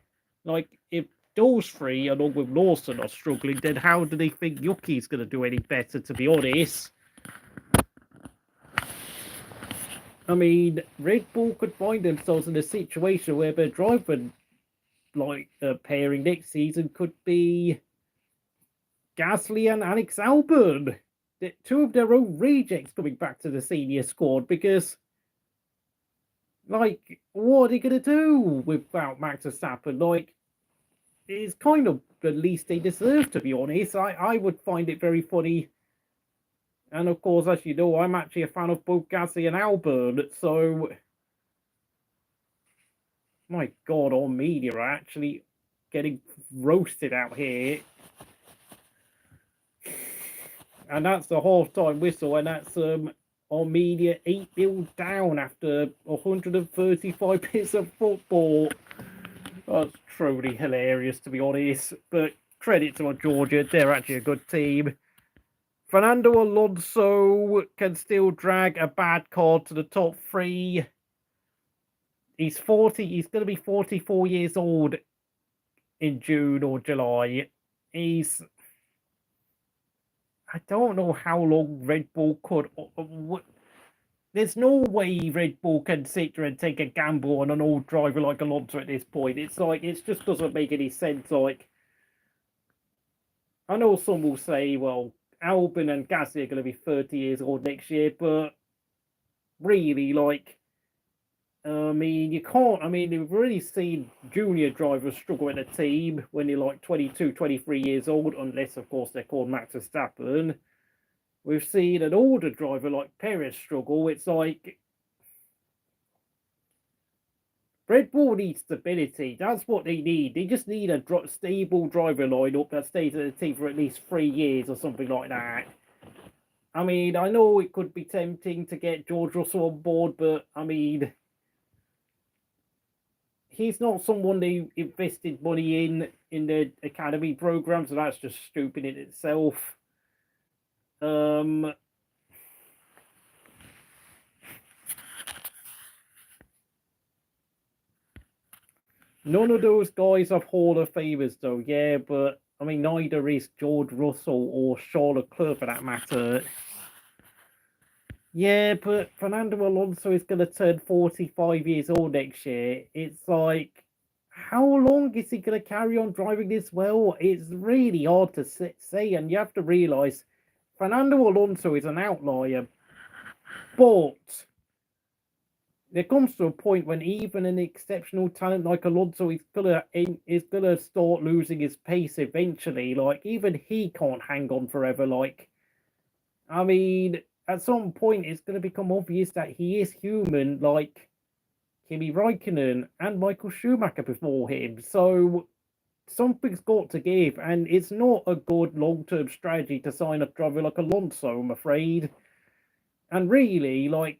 Like, if those three, along with Lawson, are struggling, then how do they think Yuki's going to do any better, to be honest? I mean, Red Bull could find themselves in a situation where their driver pairing next season could be Gasly and Alex Albon, two of their own rejects coming back to the senior squad, because, like, what are they going to do without Max Verstappen? Like, it's kind of the least they deserve, to be honest. I would find it very funny. And of course, as you know, I'm actually a fan of both Gasly and Albon, so my God, all media are actually getting roasted out here. And that's the half-time whistle, and that's on media 8-0 down after 135 minutes of football. That's truly hilarious, to be honest. But credit to Georgia, they're actually a good team. Fernando Alonso can still drag a bad card to the top 3. He's 40. He's going to be 44 years old in June or July. I don't know how long Red Bull could. There's no way Red Bull can sit there and take a gamble on an old driver like Alonso at this point. It's like, it just doesn't make any sense. Like, I know some will say, well, Albon and Gasly are going to be 30 years old next year, but really, like, I mean, you can't. I mean, we've already seen junior drivers struggle in a team when they're like 22, 23 years old, unless, of course, they're called Max Verstappen. We've seen an older driver like Perez struggle. It's like Red Bull needs stability. That's what they need. They just need a stable driver lineup that stays at the team for at least 3 years or something like that. I mean, I know it could be tempting to get George Russell on board, but I mean, he's not someone they invested money in the academy program, so that's just stupid in itself. None of those guys are Hall of Famers, though. Yeah, but I mean, neither is George Russell or Charles Leclerc, for that matter. Yeah, but Fernando Alonso is going to turn 45 years old next year. It's like, how long is he going to carry on driving this well? It's really hard to say, and you have to realize Fernando Alonso is an outlier, but there comes to a point when even an exceptional talent like Alonso is gonna start losing his pace eventually. Like, even he can't hang on forever. Like, I mean, at some point it's gonna become obvious that he is human, like Kimi Raikkonen and Michael Schumacher before him. So something's got to give, and it's not a good long-term strategy to sign a driver like Alonso, I'm afraid. And really, like,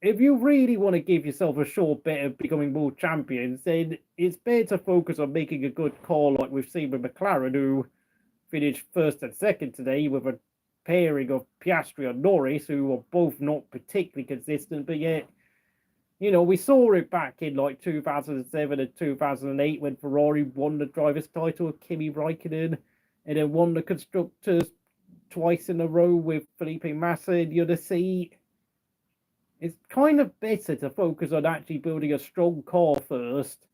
if you really want to give yourself a sure bet of becoming world champions, then it's better to focus on making a good call, like we've seen with McLaren, who finished first and second today with a pairing of Piastri and Norris, who are both not particularly consistent, but yet, you know, we saw it back in like 2007 and 2008 when Ferrari won the driver's title with Kimi Raikkonen and then won the constructors twice in a row with Felipe Massa in the other seat. It's kind of better to focus on actually building a strong car first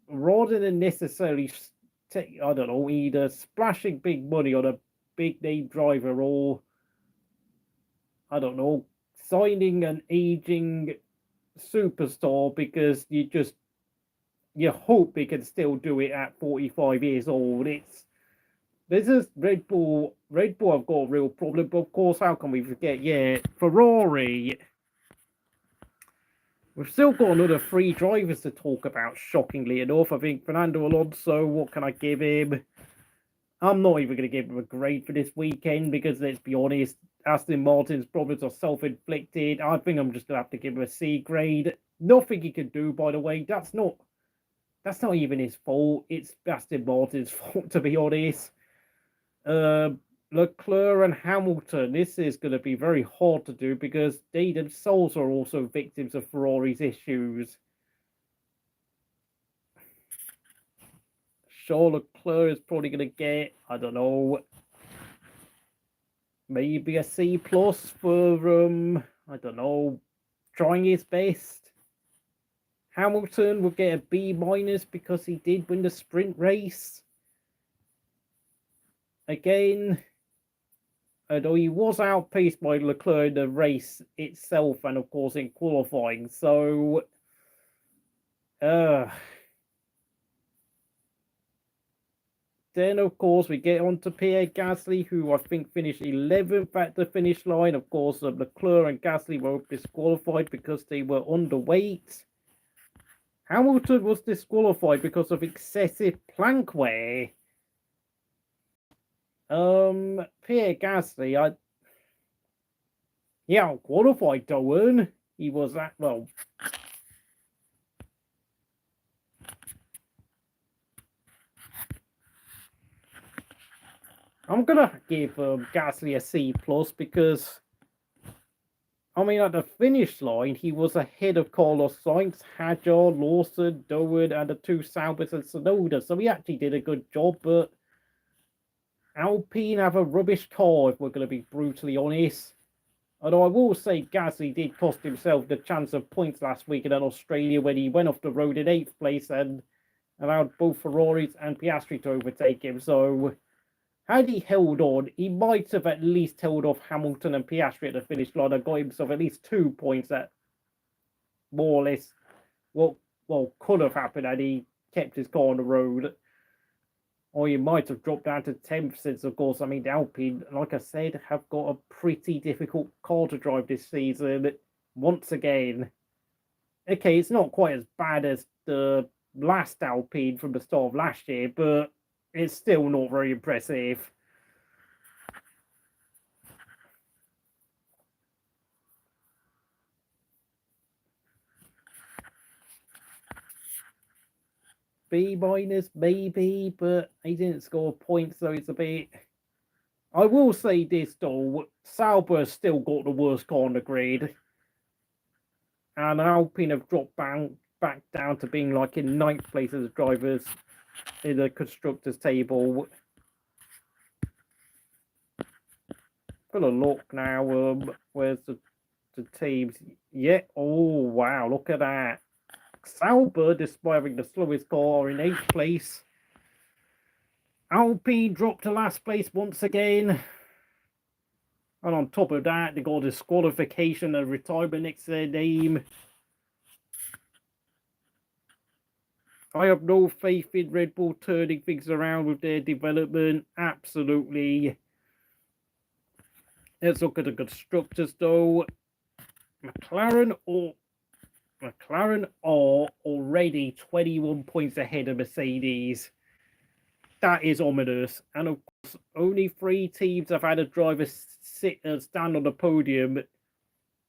rather than necessarily, I don't know, either splashing big money on a big name driver or, I don't know, signing an aging superstar because you hope he can still do it at 45 years old. This is Red Bull. Red Bull have got a real problem, but of course, how can we forget? Yeah, Ferrari. We've still got another 3 drivers to talk about, shockingly enough. I think Fernando Alonso, what can I give him? I'm not even going to give him a grade for this weekend because, let's be honest, Aston Martin's problems are self-inflicted. I think I'm just going to have to give him a C grade. Nothing he can do, by the way. That's not even his fault. It's Aston Martin's fault, to be honest. Leclerc and Hamilton, this is going to be very hard to do because they themselves are also victims of Ferrari's issues. Charles Leclerc is probably going to get, I don't know, maybe a C plus for, I don't know, trying his best. Hamilton will get a B minus because he did win the sprint race. Again, although he was outpaced by Leclerc in the race itself and, of course, in qualifying. So, then, of course, we get on to Pierre Gasly, who I think finished 11th at the finish line. Of course, Leclerc and Gasly were disqualified because they were underweight. Hamilton was disqualified because of excessive plank wear. Pierre Gasly, yeah, qualified Doohan. He was at, well, I'm gonna give Gasly a C plus because, I mean, at the finish line, he was ahead of Carlos Sainz, Hadjar, Lawson, Doohan, and the 2 Saubers and Tsunoda. So he actually did a good job, but Alpine have a rubbish car, if we're going to be brutally honest. Although I will say Gasly did cost himself the chance of points last week in Australia when he went off the road in 8th place and allowed both Ferraris and Piastri to overtake him. So, had he held on, he might have at least held off Hamilton and Piastri at the finish line and got himself at least 2 points at more or less what could have happened had he kept his car on the road. Or you might have dropped down to 10th since, of course, I mean, the Alpine, like I said, have got a pretty difficult car to drive this season. Once again, okay, it's not quite as bad as the last Alpine from the start of last year, but it's still not very impressive. B minus, maybe, but he didn't score a point, so it's a bit. I will say this though, Sauber still got the worst car on the grid, and Alpine have dropped back down to being like in 9th place as drivers in the constructors table. Got a look now. Where's the teams? Yeah. Oh wow! Look at that. Sauber, despite having the slowest car, in 8th place. Alpine dropped to last place once again. And on top of that, they got disqualification and retirement next to their name. I have no faith in Red Bull turning things around with their development. Absolutely. Let's look at the constructors, though. McLaren are already 21 points ahead of Mercedes. That is ominous. And of course, only 3 teams have had a driver stand on the podium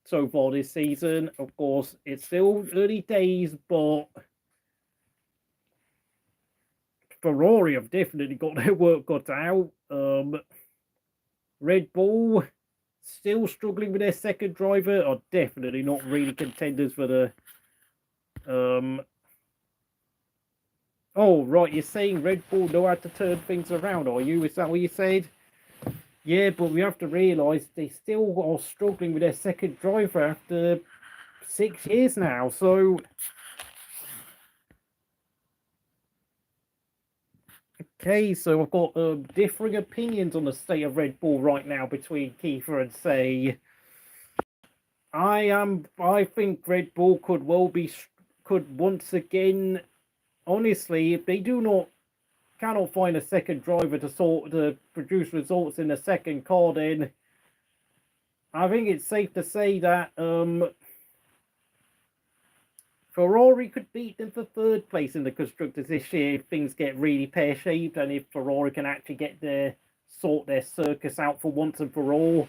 so far this season. Of course, it's still early days, but Ferrari have definitely got their work cut out. Red Bull still struggling with their second driver, are definitely not really contenders for the oh, right, you're saying Red Bull know how to turn things around, are you? Is that what you said? Yeah, but we have to realise they still are struggling with their second driver after 6 years now, so... Okay, so I've got differing opinions on the state of Red Bull right now between Kiefer and Say. I think Red Bull could once again, honestly, if they cannot find a second driver to produce results in the second car, then I think it's safe to say that Ferrari could beat them for 3rd place in the constructors this year if things get really pear-shaped, and if Ferrari can actually sort their circus out for once and for all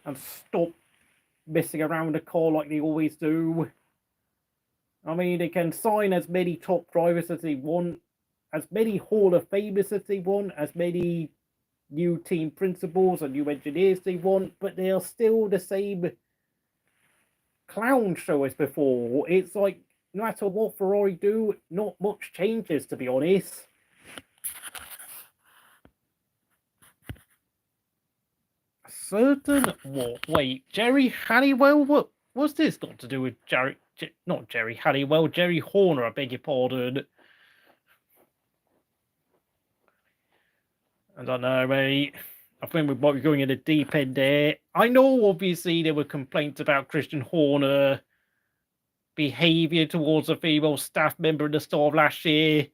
and stop messing around the car like they always do. I mean, they can sign as many top drivers as they want, as many Hall of Famers as they want, as many new team principals and new engineers they want, but they are still the same clown show as before. It's like, no matter what Ferrari do, not much changes, to be honest. Certain what? Wait, Jerry Halliwell? What's this got to do with not Jerry Halliwell, Jerry Horner, I beg your pardon. I don't know, mate. I think we might be going in the deep end there. I know, obviously, there were complaints about Christian Horner behaviour towards a female staff member at the start of last year.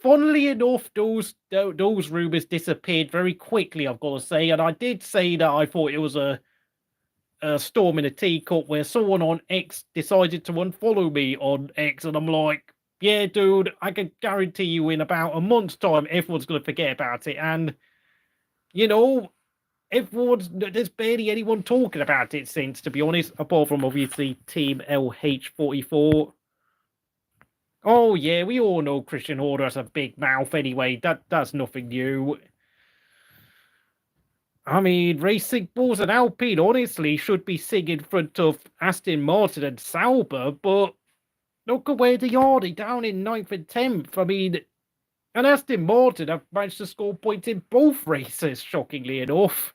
Funnily enough, those rumours disappeared very quickly, I've got to say. And I did say that I thought it was a storm in a teacup where someone on X decided to unfollow me on X. And I'm like, yeah, dude, I can guarantee you in about a month's time, everyone's going to forget about it. And... you know, there's barely anyone talking about it since, to be honest, apart from obviously Team LH44. Oh, yeah, we all know Christian Horner has a big mouth anyway. That's nothing new. I mean, Racing Bulls and Alpine, honestly, should be singing in front of Aston Martin and Sauber, but look at where they are. They're down in 9th and 10th. I mean... and Aston Martin have managed to score points in both races, shockingly enough.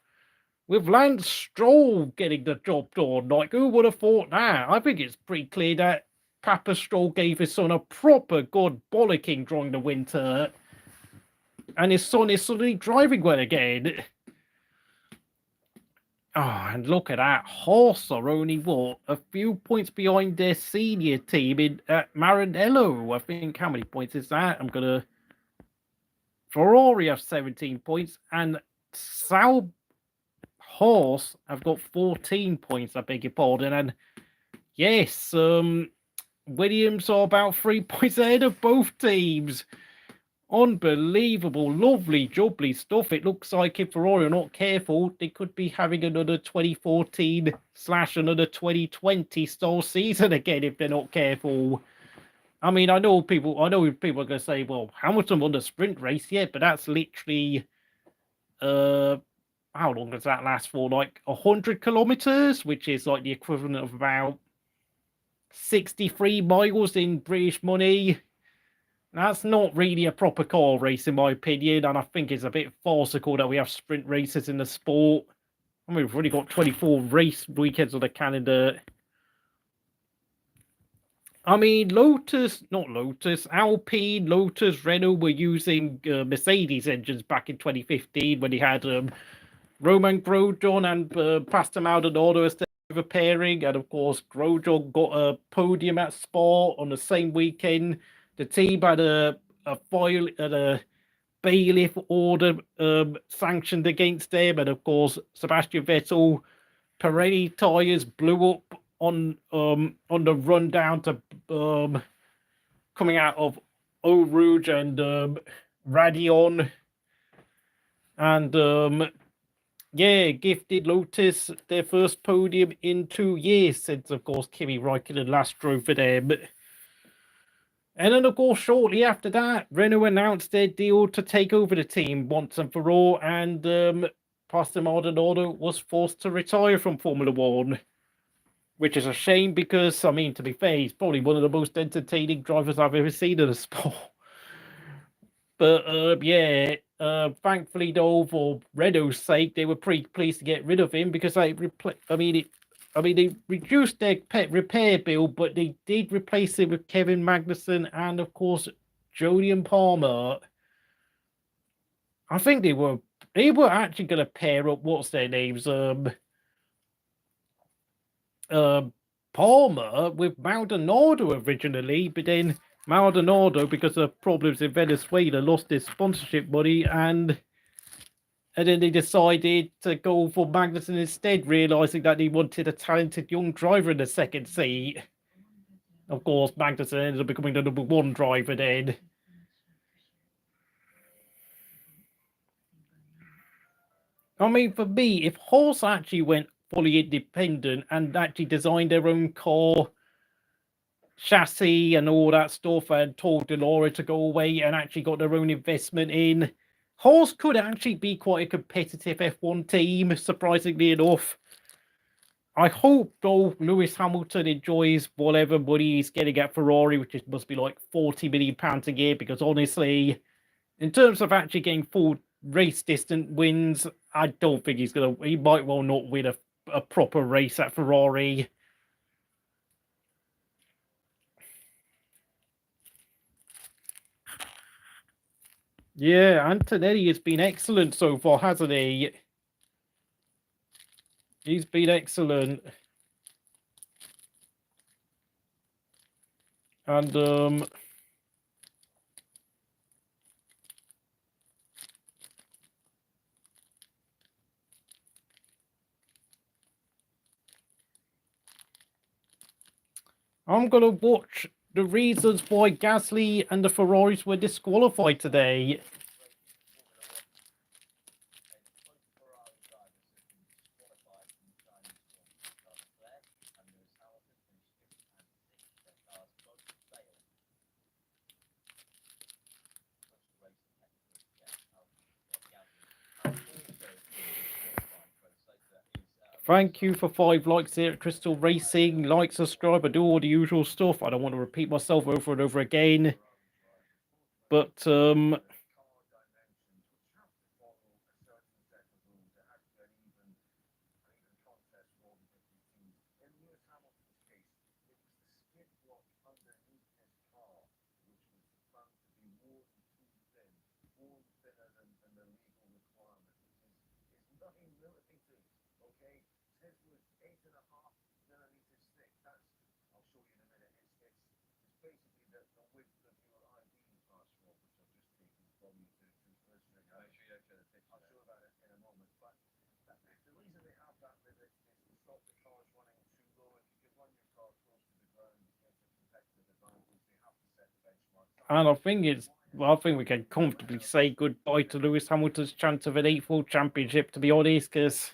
With Lance Stroll getting the job done. Like, who would have thought that? I think it's pretty clear that Papa Stroll gave his son a proper good bollocking during the winter. And his son is suddenly driving well again. Oh, and look at that. Haas are only, what, a few points behind their senior team in Maranello. I think, how many points is that? I'm going to... Ferrari have 17 points, and Haas have got 14 points, I beg your pardon. And yes, Williams are about 3 points ahead of both teams. Unbelievable, lovely, jubbly stuff. It looks like if Ferrari are not careful, they could be having another 2014 / another 2020 style season again if they're not careful. I mean, I know people are going to say, well, Hamilton won the sprint race, yeah, but that's literally, how long does that last for? Like 100 kilometers, which is like the equivalent of about 63 miles in British money. That's not really a proper car race, in my opinion, and I think it's a bit farcical that we have sprint races in the sport. I mean, we've already got 24 race weekends on the calendar. I mean, Alpine, Lotus, Renault were using Mercedes engines back in 2015 when they had Roman Grosjean and Pastor Maldonado as the pairing, and of course Grosjean got a podium at Spa on the same weekend. The team had a bailiff order sanctioned against them, and of course Sebastian Vettel Pirelli tires blew up on the run down to coming out of Eau Rouge and Radion, and gifted Lotus their first podium in 2 years since, of course, Kimi Räikkönen last drove for them. And then, of course, shortly after that, Renault announced their deal to take over the team once and for all, and Pastor Maldonado was forced to retire from Formula One, which is a shame because, I mean, to be fair, he's probably one of the most entertaining drivers I've ever seen in the sport. But thankfully, though, for Renault's sake, they were pretty pleased to get rid of him because they reduced their repair bill, but they did replace it with Kevin Magnussen and, of course, Jolyon Palmer. I think they were actually going to pair up, what's their names, Palmer with Maldonado originally, but then Maldonado, because of problems in Venezuela, lost his sponsorship money, and then they decided to go for Magnussen instead, realizing that he wanted a talented young driver in the second seat. Of course, Magnussen ended up becoming the #1 driver then. I mean, for me, if Haas actually went fully independent and actually designed their own car, chassis and all that stuff, and told Delora to go away and actually got their own investment in, Haas could actually be quite a competitive F1 team, surprisingly enough. I hope, though, Lewis Hamilton enjoys whatever money he's getting at Ferrari, which must be like £40 million a year, because honestly, in terms of actually getting full race distance wins, I don't think he might well not win a proper race at Ferrari. Yeah, Antonelli has been excellent so far, hasn't he? He's been excellent. And I'm going to watch the reasons why Gasly and the Ferraris were disqualified today. Thank you for 5 likes here at Crystal Racing. Like, subscribe, I do all the usual stuff. I don't want to repeat myself over and over again. But, and I think we can comfortably say goodbye to Lewis Hamilton's chance of an 8th World Championship, to be honest, because,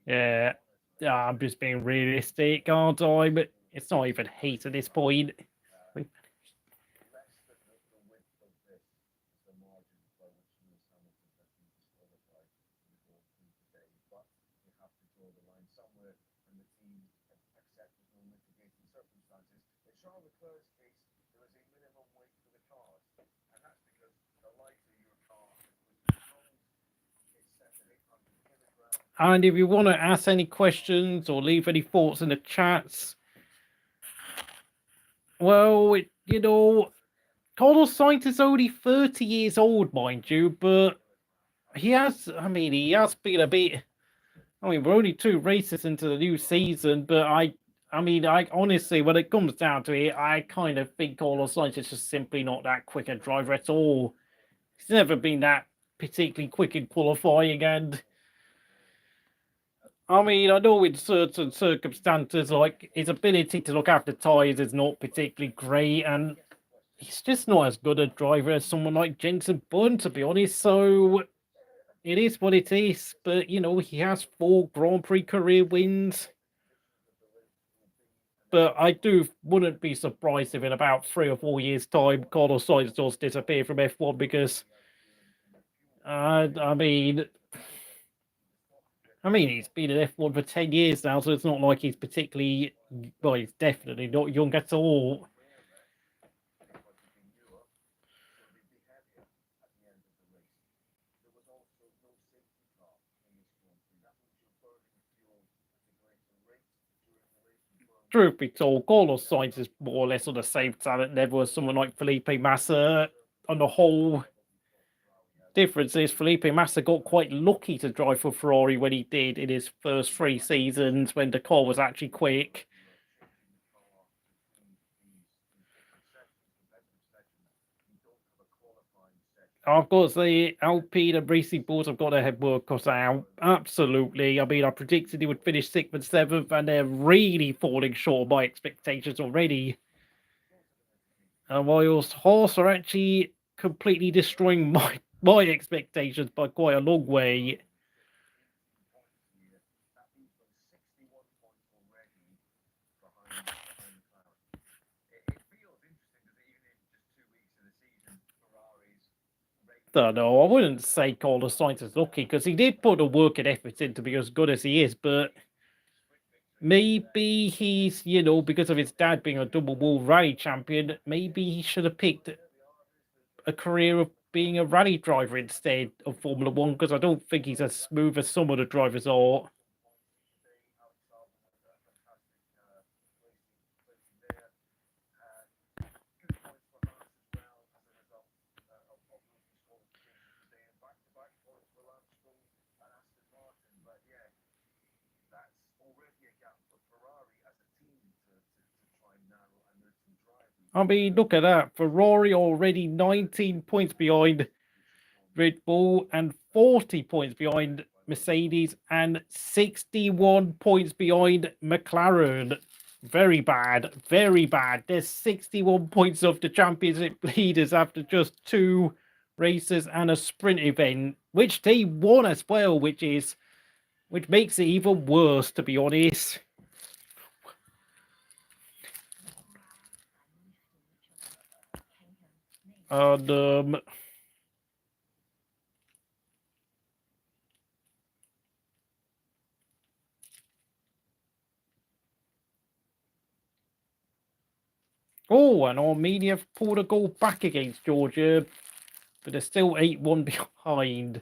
yeah, I'm just being realistic, aren't I? But it's not even hate at this point. And if you want to ask any questions or leave any thoughts in the chats, well, Carlos Sainz is only 30 years old, mind you, but he has. I mean, he has been a bit. I mean, we're only 2 races into the new season, but I honestly, when it comes down to it, I kind of think Carlos Sainz is just simply not that quick a driver at all. He's never been that particularly quick in qualifying, and I mean, I know in certain circumstances, like his ability to look after tyres is not particularly great, and he's just not as good a driver as someone like Jenson Button, to be honest. So it is what it is. But you know, he has 4 Grand Prix career wins. But I wouldn't be surprised if in about 3 or 4 years' time, Carlos Sainz does disappear from F1 because, I mean, he's been in F1 for 10 years now, so it's not like he's particularly, well, he's definitely not young at all. Truth be told, Carlos Sainz is more or less on the same talent level as someone like Felipe Massa. On the whole, difference is Felipe Massa got quite lucky to drive for Ferrari when he did in his first 3 seasons when the car was actually quick. Of course, the Alpine and Racing Bulls have got their head work cut out. Absolutely. I mean, I predicted he would finish 6th and 7th, and they're really falling short of my expectations already. And whilst Haas are actually completely destroying my expectations by quite a long way. No, I wouldn't say Carlos Sainz is lucky because he did put the work and effort in to be as good as he is, but maybe he's, you know, because of his dad being a double world rally champion, maybe he should have picked a career of being a rally driver instead of Formula One because I don't think he's as smooth as some of the drivers are. I mean, look at that. Ferrari already 19 points behind Red Bull and 40 points behind Mercedes and 61 points behind McLaren. Very bad, very bad. There's 61 points of the championship leaders after just 2 races and a sprint event, which they won as well, which makes it even worse, to be honest. And and Armenia have pulled a goal back against Georgia, but they're still 8-1 behind.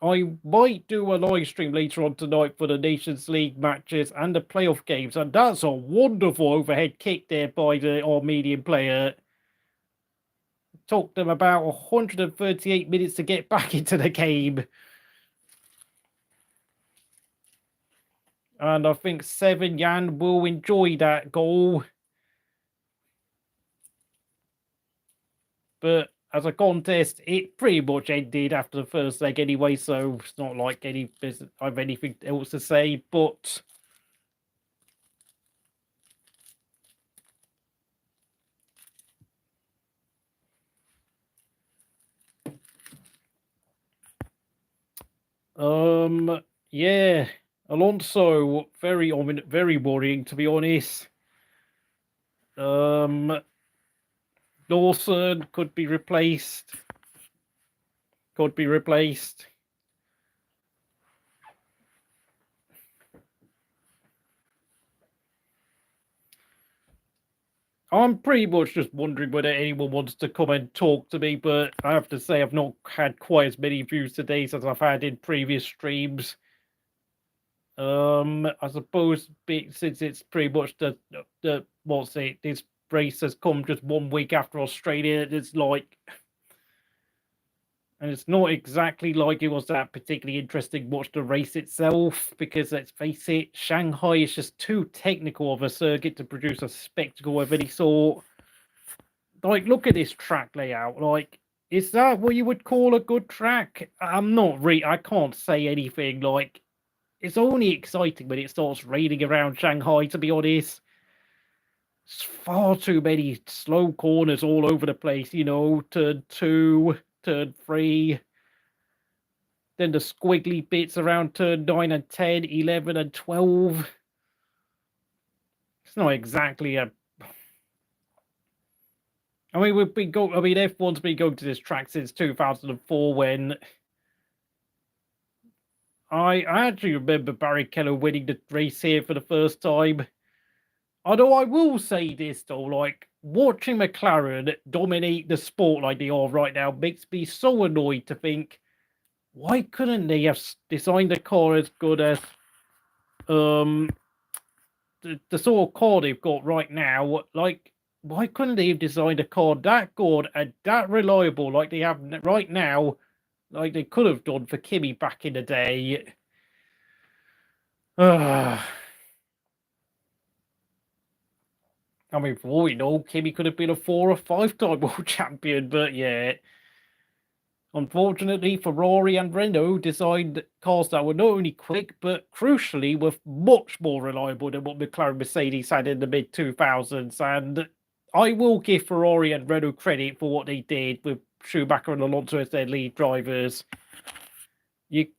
I might do a live stream later on tonight for the Nations League matches and the playoff games, and that's a wonderful overhead kick there by the Armenian player. Took them about 138 minutes to get back into the game. And I think Seven Yan will enjoy that goal. But as a contest, it pretty much ended after the first leg anyway, so it's not like I have anything else to say, but yeah, Alonso, very worrying, to be honest. Lawson could be replaced. I'm pretty much just wondering whether anyone wants to come and talk to me, but I have to say I've not had quite as many views today as I've had in previous streams. I suppose since it's pretty much this race has come just 1 week after Australia, it's like And it's not exactly like it was that particularly interesting watch the race itself, because let's face it, Shanghai is just too technical of a circuit to produce a spectacle of any sort. Like, look at this track layout. Like, is that what you would call a good track? I can't say anything. Like, it's only exciting when it starts raining around Shanghai, to be honest. It's far too many slow corners all over the place, you know, turn 2, turn 3. Then the squiggly bits around turn 9 and 10, 11 and 12. It's not exactly a... I mean, F1's been going to this track since 2004 when... I actually remember Barrichello winning the race here for the first time. Although I will say this, though, like, watching McLaren dominate the sport like they are right now makes me so annoyed to think, why couldn't they have designed a car as good as the sort of car they've got right now? Like, why couldn't they have designed a car that good and that reliable like they have right now, like they could have done for Kimi back in the day? I mean, for all we know, Kimi could have been a 4 or 5-time world champion, but yeah. Unfortunately, Ferrari and Renault designed cars that were not only quick, but crucially were much more reliable than what McLaren Mercedes had in the mid-2000s. And I will give Ferrari and Renault credit for what they did with Schumacher and Alonso as their lead drivers.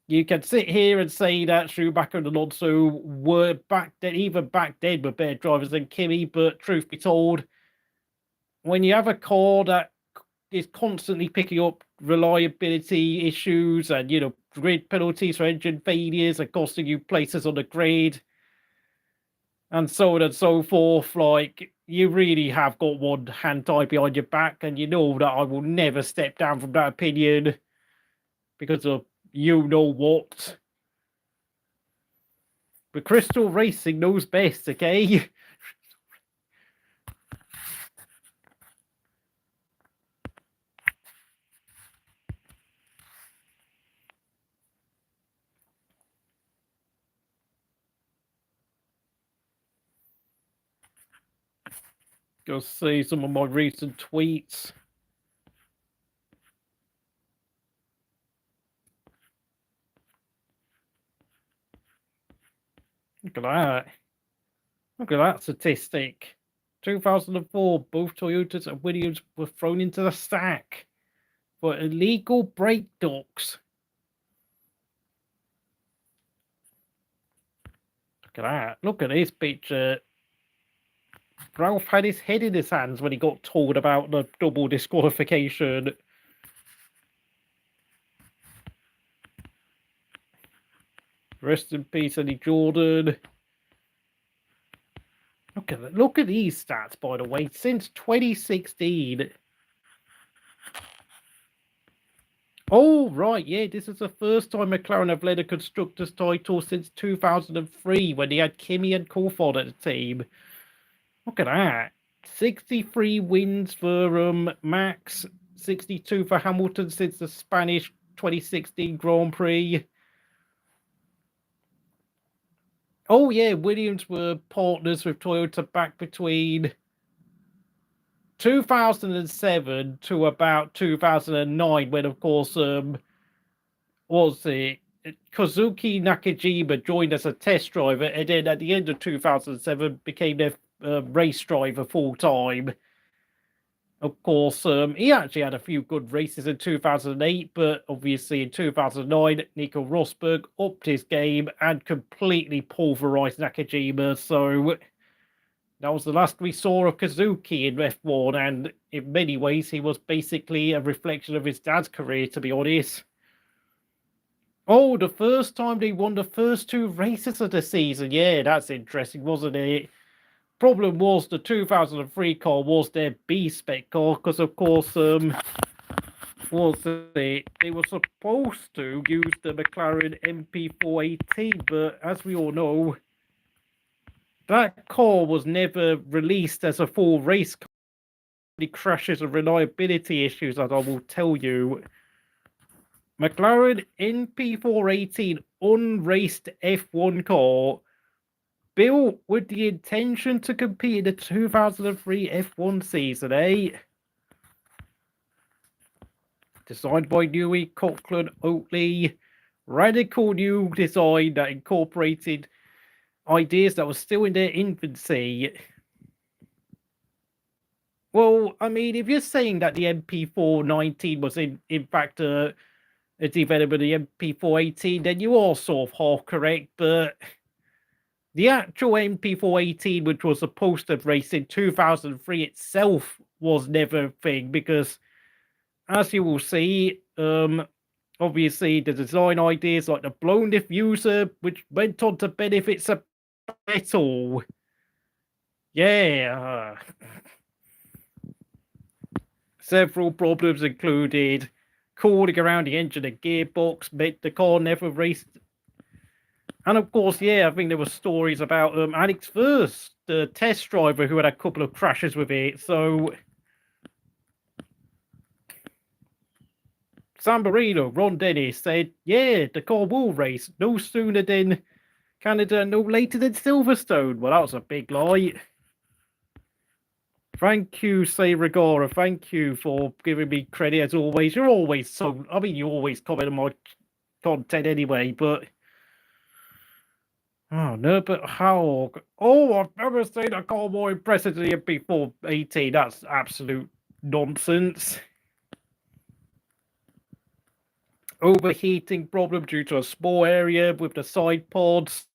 You can sit here and say that Schumacher and Alonso were even back then were better drivers than Kimi, but truth be told, when you have a car that is constantly picking up reliability issues and, you know, grid penalties for engine failures and costing you places on the grid and so on and so forth, like, you really have got one hand tied behind your back, and you know that I will never step down from that opinion because of you know what. But Crystal Racing knows best, okay? Go see some of my recent tweets. Look at that. Look at that statistic. 2004, both Toyotas and Williams were thrown into the sack for illegal brake ducts. Look at that. Look at this picture. Ralph had his head in his hands when he got told about the double disqualification. Rest in peace, Eddie Jordan. Look at these stats, by the way. Since 2016. Oh, right, yeah. This is the first time McLaren have led a constructors' title since 2003 when they had Kimi and Coulthard at the team. Look at that. 63 wins for Max, 62 for Hamilton since the Spanish 2016 Grand Prix. Oh, yeah, Williams were partners with Toyota back between 2007 to about 2009, when, of course, was it Kazuki Nakajima joined as a test driver, and then at the end of 2007 became their race driver full-time. Of course, he actually had a few good races in 2008, but obviously in 2009, Nico Rosberg upped his game and completely pulverized Nakajima. So that was the last we saw of Kazuki in F1, and in many ways, he was basically a reflection of his dad's career, to be honest. Oh, the first time they won the first 2 races of the season. Yeah, that's interesting, wasn't it? Problem was the 2003 car was their B-spec car, because of course, they were supposed to use the McLaren MP418, but as we all know, that car was never released as a full race car. It crashes and reliability issues, as I will tell you. McLaren NP418 unraced F1 car built with the intention to compete in the 2003 F1 season, eh? Designed by Newey, Coughlin, Oatley. Radical new design that incorporated ideas that were still in their infancy. Well, I mean, if you're saying that the MP419 was in fact a development of the MP418, then you are sort of half correct, but the actual MP418, which was supposed to have raced in 2003 itself, was never a thing because, as you will see, obviously the design ideas like the blown diffuser, which went on to benefits of metal. Yeah. Several problems included cooling around the engine and gearbox, meant the car never raced. And of course, yeah, I think there were stories about Alex First, the test driver, who had a couple of crashes with it. So San Marino, Ron Dennis said, yeah, the car will race no sooner than Canada, no later than Silverstone. Well, that was a big lie. Thank you, Say Regora. Thank you for giving me credit as always. You're always so. I mean, you always comment on my content anyway, but. Oh, no, but how? Oh, I've never seen a car more impressive than the MP418. That's absolute nonsense. Overheating problem due to a small area with the side pods.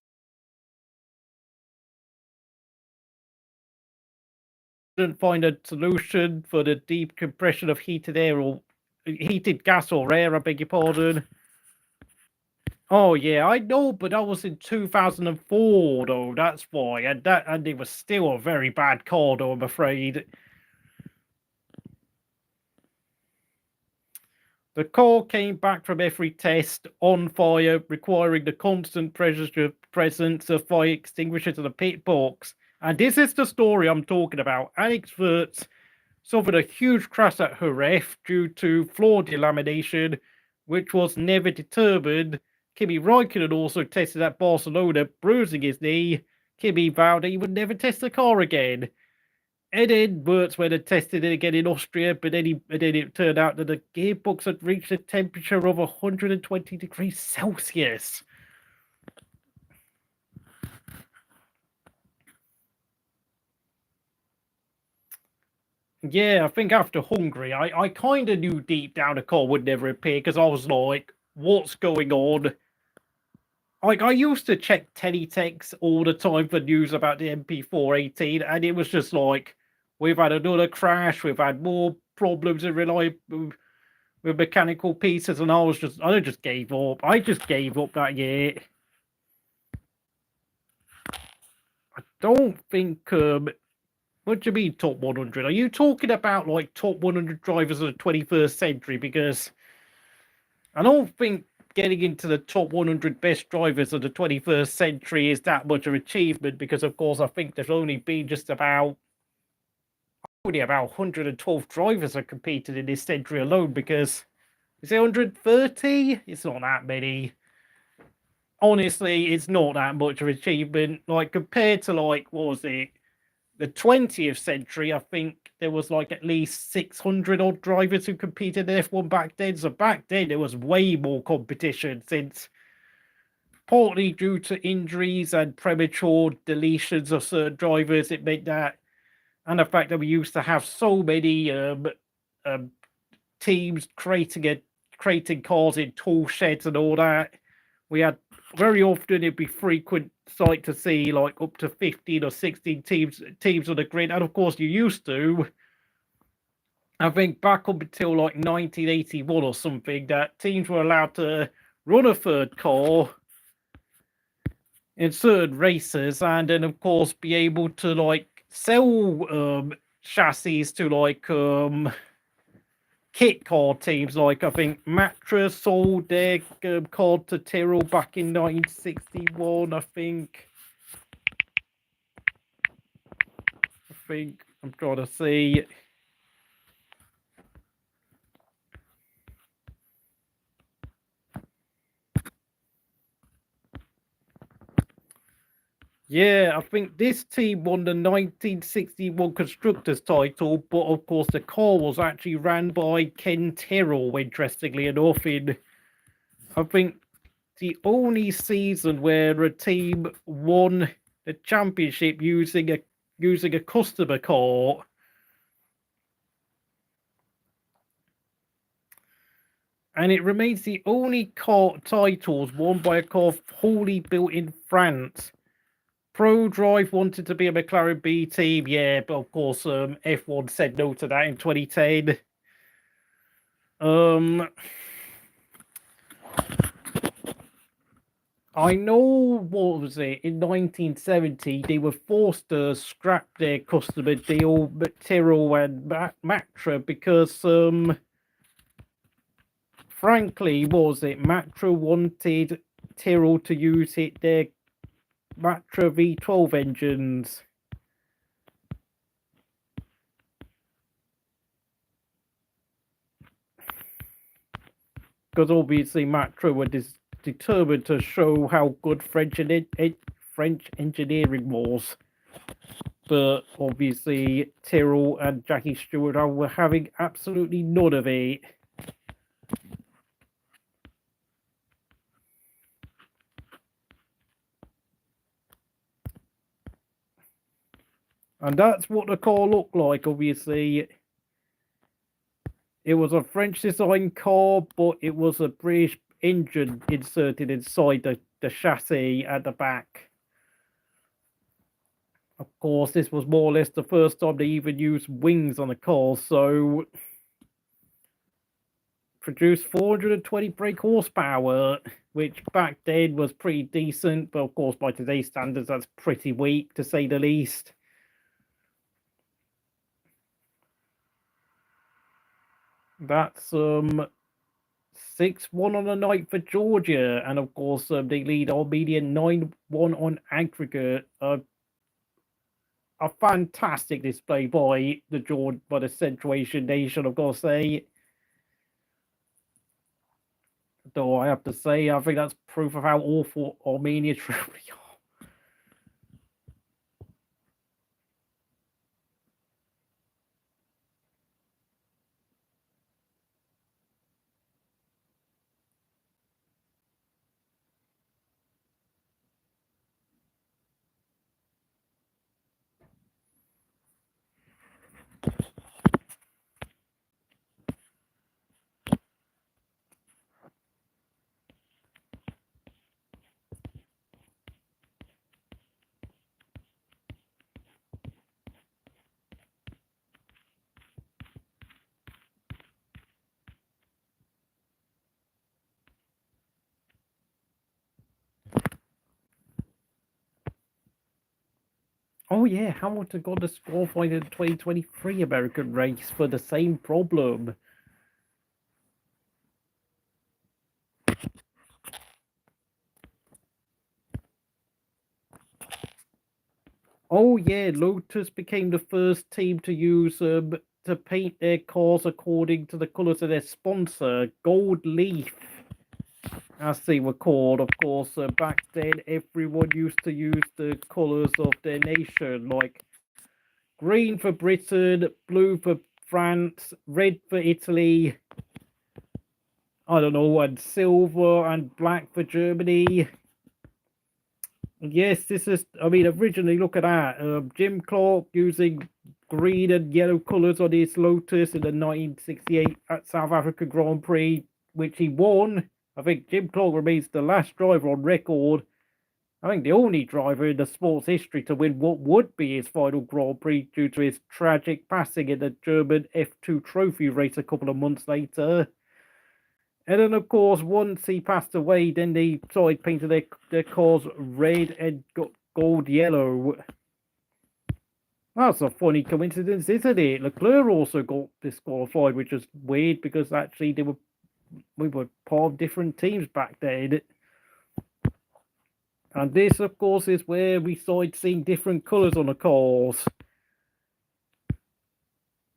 Didn't find a solution for the deep compression of heated air or heated gas or air, I beg your pardon. Oh yeah, I know, but that was in 2004 though, that's why. And it was still a very bad car though, I'm afraid. The car came back from every test on fire, requiring the constant presence of fire extinguishers in the pit box. And this is the story I'm talking about. Alex Wirtz suffered a huge crash at Jerez due to floor delamination, which was never determined. Kimi Räikkönen also tested at Barcelona, bruising his knee. Kimi vowed he would never test the car again. And then Wirtz went and tested it again in Austria, but then it turned out that the gearbox had reached a temperature of 120 degrees Celsius. Yeah, I think after Hungary, I kind of knew deep down the car would never appear because I was like, what's going on? Like, I used to check Teletext all the time for news about the MP418, and it was just like, we've had another crash, we've had more problems with mechanical pieces, and I just gave up. I just gave up that year. I don't think, what do you mean top 100? Are you talking about, like, top 100 drivers of the 21st century? Because I don't think getting into the top 100 best drivers of the 21st century is that much of an achievement, because, of course, I think there's only been just about 112 drivers have competed in this century alone, because is it 130? It's not that many. Honestly, it's not that much of an achievement. Like, compared to, like, what was it? The 20th century, I think there was like at least 600 odd drivers who competed in F1 back then. So back then there was way more competition, since partly due to injuries and premature deletions of certain drivers, it meant that, and the fact that we used to have so many teams creating cars in tool sheds and all that. We had very often it'd be frequent sight to see like up to 15 or 16 teams on the grid, and of course you used to. I think back up until like 1981 or something, that teams were allowed to run a third car in certain races, and then of course be able to like sell chassis to like kit car teams. Like I think Matra sold their car to Tyrrell back in 1961. I think I'm trying to see. Yeah, I think this team won the 1961 Constructors title, but of course the car was actually ran by Ken Tyrrell, interestingly enough, in, I think, the only season where a team won the championship using a customer car. And it remains the only car titles won by a car wholly built in France. ProDrive wanted to be a McLaren B team, yeah, but of course F1 said no to that in 2010. I know, what was it, in 1970 they were forced to scrap their customer deal, Tyrrell and Matra, because frankly, Matra wanted Tyrrell to use their Matra V12 engines. Because obviously Matra were determined to show how good French engineering was. But obviously Tyrrell and Jackie Stewart were having absolutely none of it. And that's what the car looked like, obviously. It was a French design car, but it was a British engine inserted inside the chassis at the back. Of course, this was more or less the first time they even used wings on a car, so produced 420 brake horsepower, which back then was pretty decent, but of course by today's standards that's pretty weak to say the least. That's 6-1 on the night for Georgia, and of course they lead Armenia 9-1 on aggregate. A fantastic display by the Central Asian nation, I've got to say. Though I have to say, I think that's proof of how awful Armenia truly are. Oh yeah, Hamilton got disqualified in the 2023 American race for the same problem. Oh yeah, Lotus became the first team to use to paint their cars according to the colours of their sponsor, Gold Leaf, as they were called. Of course, back then everyone used to use the colours of their nation, like green for Britain, blue for France, red for Italy, I don't know, and silver and black for Germany. Yes, this is, I mean, originally, look at that. Jim Clark using green and yellow colours on his Lotus in the 1968 South Africa Grand Prix, which he won. I think Jim Clark remains the last driver on record, I think the only driver in the sport's history to win what would be his final Grand Prix due to his tragic passing in the German F2 trophy race a couple of months later. And then, of course, once he passed away, then they started painting their cars red and gold yellow. That's a funny coincidence, isn't it? Leclerc also got disqualified, which is weird because actually we were part of different teams back then. And this, of course, is where we started seeing different colours on the cars.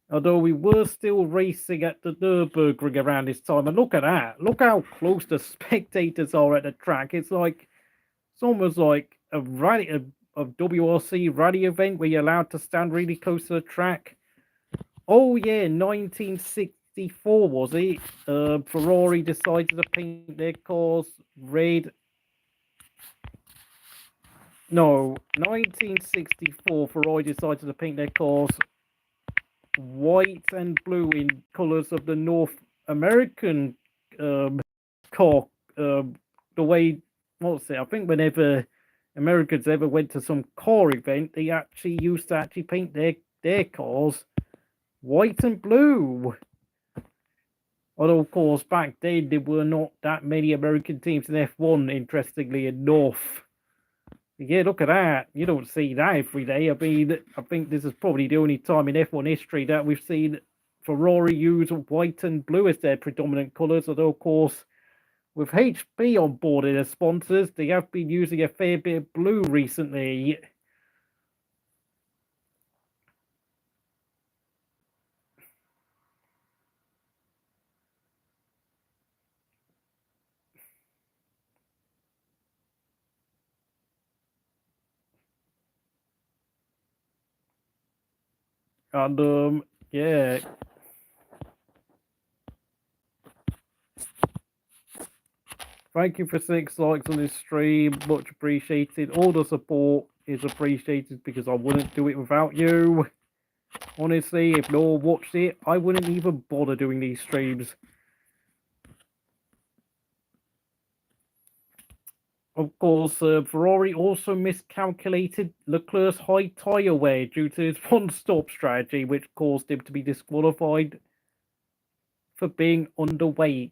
Although we were still racing at the Nürburgring around this time. And look at that. Look how close the spectators are at the track. It's almost like a WRC rally event where you're allowed to stand really close to the track. Oh yeah, 1964 was it? Ferrari decided to paint their cars red. No, 1964 Ferrari decided to paint their cars white and blue in colours of the North American car. The way, what's it? I think whenever Americans ever went to some car event, they actually used to paint their cars white and blue. Although, of course, back then there were not that many American teams in F1, interestingly enough. Yeah, look at that. You don't see that every day. I mean, I think this is probably the only time in F1 history that we've seen Ferrari use white and blue as their predominant colours. Although, of course, with HP on board as sponsors, they have been using a fair bit of blue recently. And, yeah. Thank you for 6 likes on this stream. Much appreciated. All the support is appreciated because I wouldn't do it without you. Honestly, if no one watched it, I wouldn't even bother doing these streams. Of course, Ferrari also miscalculated Leclerc's high tyre wear due to his one-stop strategy, which caused him to be disqualified for being underweight.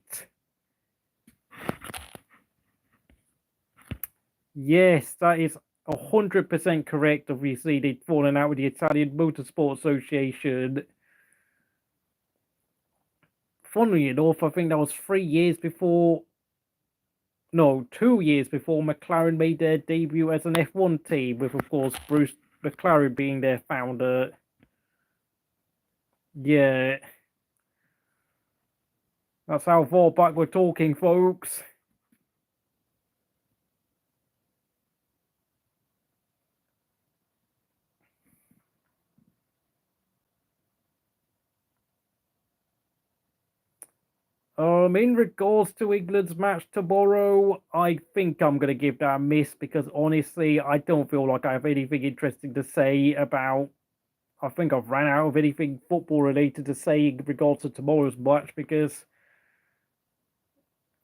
Yes, that is 100% correct. Obviously, they'd fallen out with the Italian Motorsport Association. Funnily enough, I think that was 3 years before... No, 2 years before McLaren made their debut as an F1 team, with, of course, Bruce McLaren being their founder. Yeah. That's how far back we're talking, folks. In regards to England's match tomorrow, I think I'm going to give that a miss because honestly, I don't feel like I have anything interesting to say about. I think I've ran out of anything football related to say in regards to tomorrow's match because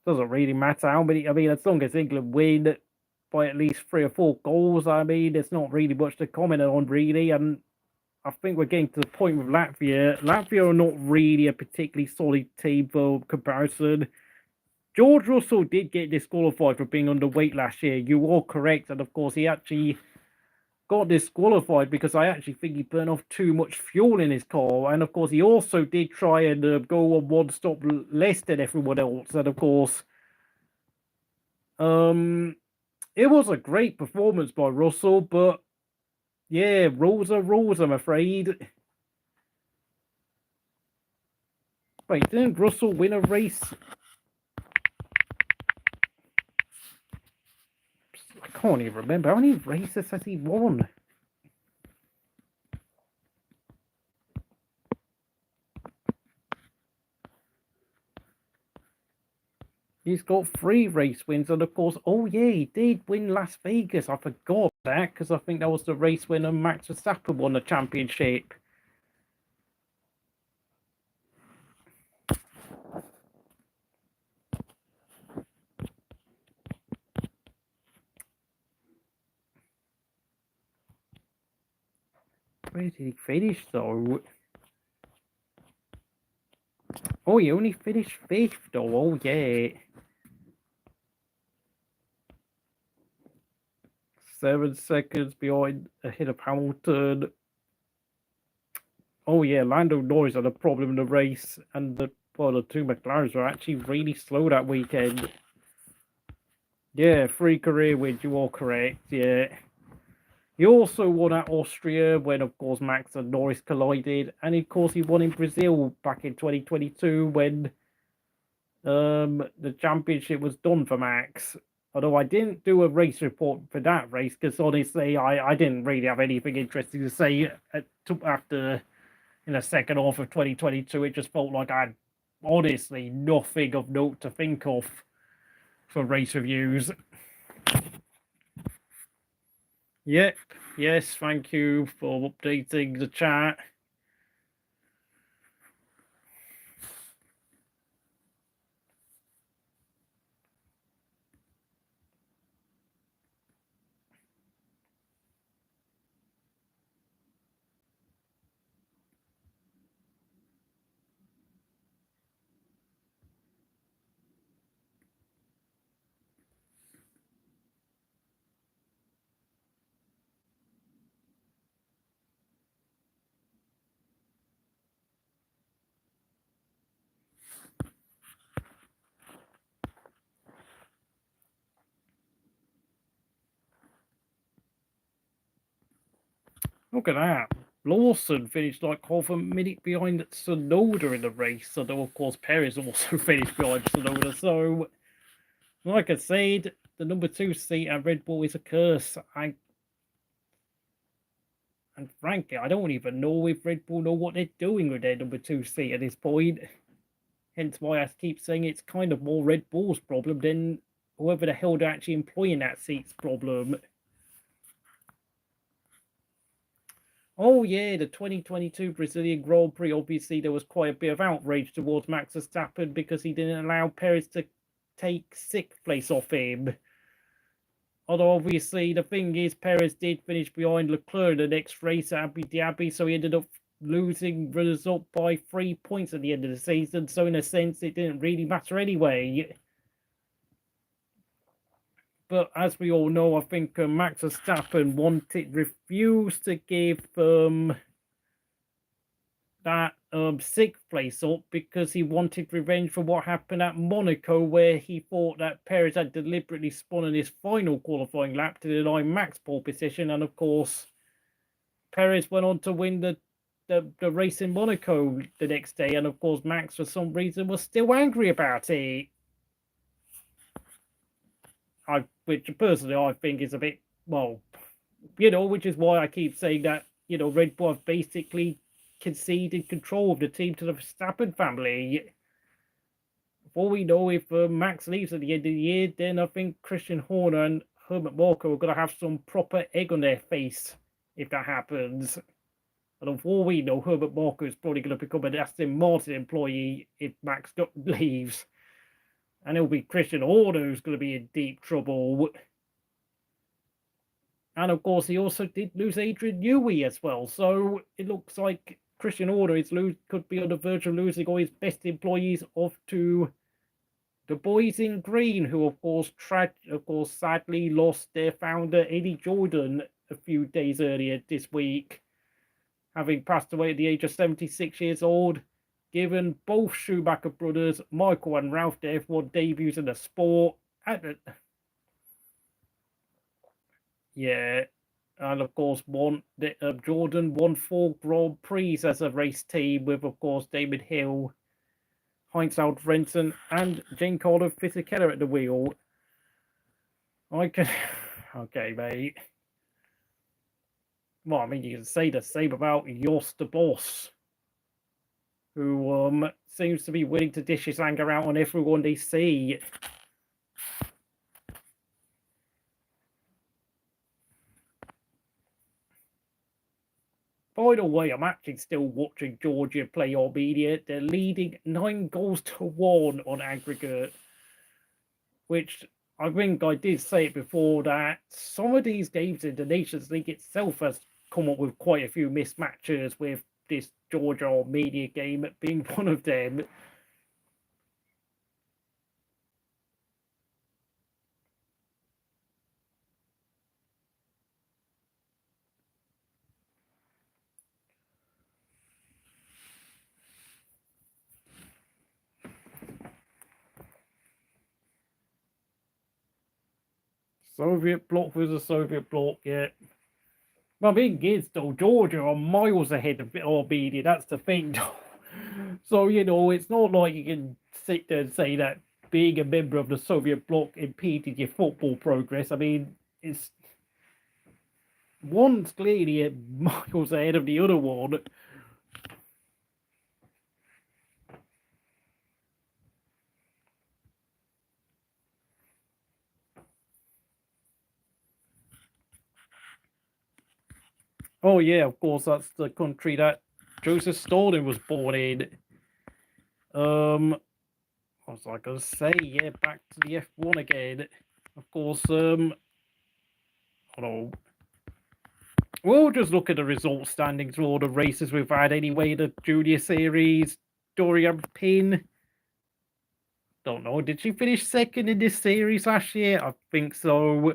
it doesn't really matter how many. I mean, as long as England win by at least 3 or 4 goals, I mean, there's not really much to comment on, really. And I think we're getting to the point with Latvia. Latvia are not really a particularly solid team for comparison. George Russell did get disqualified for being underweight last year. You are correct. And of course, he actually got disqualified because I actually think he burned off too much fuel in his car. And of course, he also did try and go on one stop less than everyone else. And of course, it was a great performance by Russell, but yeah, rules are rules, I'm afraid. Wait, didn't Russell win a race? I can't even remember. How many races has he won? He's got 3 race wins, and of course, oh yeah, he did win Las Vegas. I forgot that because I think that was the race when Max Verstappen won the championship. Where did he finish though? Oh, he only finished 5th though. Oh yeah. 7 seconds behind ahead of Hamilton. Oh yeah, Lando Norris had a problem in the race, and the 2 McLarens were actually really slow that weekend. Yeah, 3 career wins, you are correct, yeah. He also won at Austria when, of course, Max and Norris collided, and of course he won in Brazil back in 2022 when the championship was done for Max. Although I didn't do a race report for that race because honestly, I didn't really have anything interesting to say after in the second half of 2022. It just felt like I had honestly nothing of note to think of for race reviews. Yep, yes, thank you for updating the chat. Look at that. Lawson finished like half a minute behind Tsunoda in the race, although of course Perez also finished behind Tsunoda. So, like I said, the number 2 seat at Red Bull is a curse. And frankly, I don't even know if Red Bull know what they're doing with their number 2 seat at this point. Hence why I keep saying it's kind of more Red Bull's problem than whoever the hell they're actually employing that seat's problem. Oh yeah, the 2022 Brazilian Grand Prix, obviously there was quite a bit of outrage towards Max Verstappen because he didn't allow Perez to take 6th place off him. Although obviously the thing is, Perez did finish behind Leclerc in the next race at Abu Dhabi, so he ended up losing the result by 3 points at the end of the season, so in a sense it didn't really matter anyway. But as we all know, I think Max Verstappen refused to give that 6th place up because he wanted revenge for what happened at Monaco, where he thought that Perez had deliberately spun on his final qualifying lap to deny Max pole position, and of course Perez went on to win the race in Monaco the next day, and of course Max for some reason was still angry about it. Which personally I think is a bit, well, which is why I keep saying that, Red Bull have basically conceded control of the team to the Verstappen family. Before we know, if Max leaves at the end of the year, then I think Christian Horner and Helmut Marko are going to have some proper egg on their face if that happens. And before we know, Helmut Marko is probably going to become an Aston Martin employee if Max leaves. And it'll be Christian Horner who's going to be in deep trouble. And of course, he also did lose Adrian Newey as well. So it looks like Christian Horner could be on the verge of losing all his best employees off to the boys in green, who of course sadly lost their founder Eddie Jordan a few days earlier this week, having passed away at the age of 76 years old. Given both Schumacher brothers, Michael and Ralph, their F1 debuts in the sport. Yeah, and of course, Jordan won 4 Grand Prix as a race team with, of course, David Hill, Heinz Renson, and Giancarlo Fisichella at the wheel. Okay, mate. Well, I mean, you can say the same about Jos the Boss, who seems to be willing to dish his anger out on everyone they see. By the way, I'm actually still watching Georgia play Armenia. They're leading 9-1 on aggregate, which I think I did say it before, that some of these games in the Nations League itself has come up with quite a few mismatches, with this Georgia Armenia game being one of them. Soviet bloc versus Soviet bloc, yeah. Well, the thing is, though, Georgia are miles ahead of Armenia. That's the thing, though. So, it's not like you can sit there and say that being a member of the Soviet bloc impeded your football progress. I mean, it's one's clearly miles ahead of the other one. Oh yeah, of course, that's the country that Joseph Stalin was born in. What was I gonna say? Yeah, back to the F1 again. Of course, hold on. We'll just look at the result standings for all the races we've had anyway. The Junior Series, Dorian Pin. Don't know. Did she finish second in this series last year? I think so.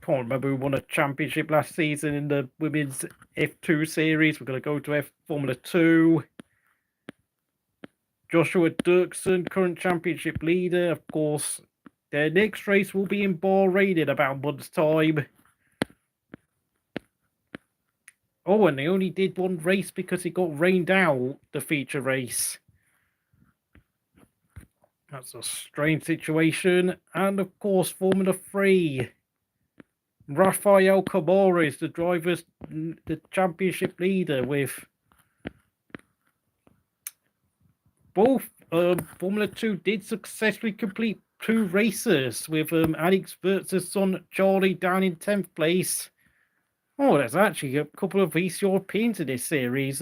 Can't remember who won a championship last season in the women's F2 series. We're going to go to Formula 2. Joshua Dirksen, current championship leader. Of course, their next race will be in Bahrain in about a month's time. Oh, and they only did one race because it got rained out, the feature race. That's a strange situation. And of course, Formula 3. Rafael Camara is the championship leader with both. Formula 2 did successfully complete 2 races with Alex Wurtz's son Charlie down in 10th place. Oh, there's actually a couple of East Europeans in this series.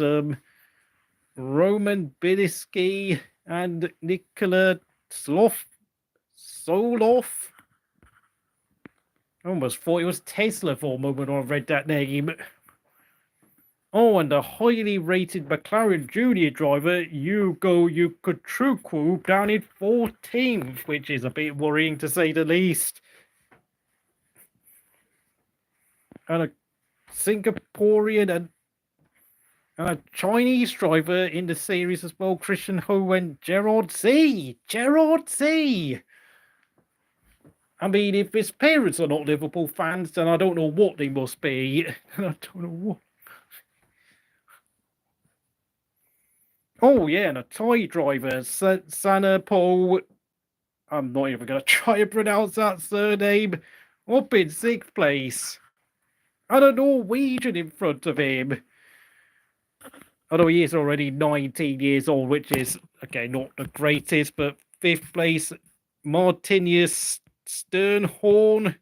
Roman Bilisky and Nikola Soloff. I almost thought it was Tesla for a moment when I read that name. Oh, and the highly rated McLaren junior driver, Hugo Yukotrukwu, down in 14th, which is a bit worrying to say the least. And a Singaporean and a Chinese driver in the series as well, Christian Ho and Gerard Z. I mean, if his parents are not Liverpool fans, then I don't know what they must be. I don't know what. Oh, yeah, and a Thai driver, Sanapo. I'm not even going to try and pronounce that surname. Up in 6th place. And a Norwegian in front of him. Although he is already 19 years old, which is, okay, not the greatest, but 5th place, Martinius Sternhorn.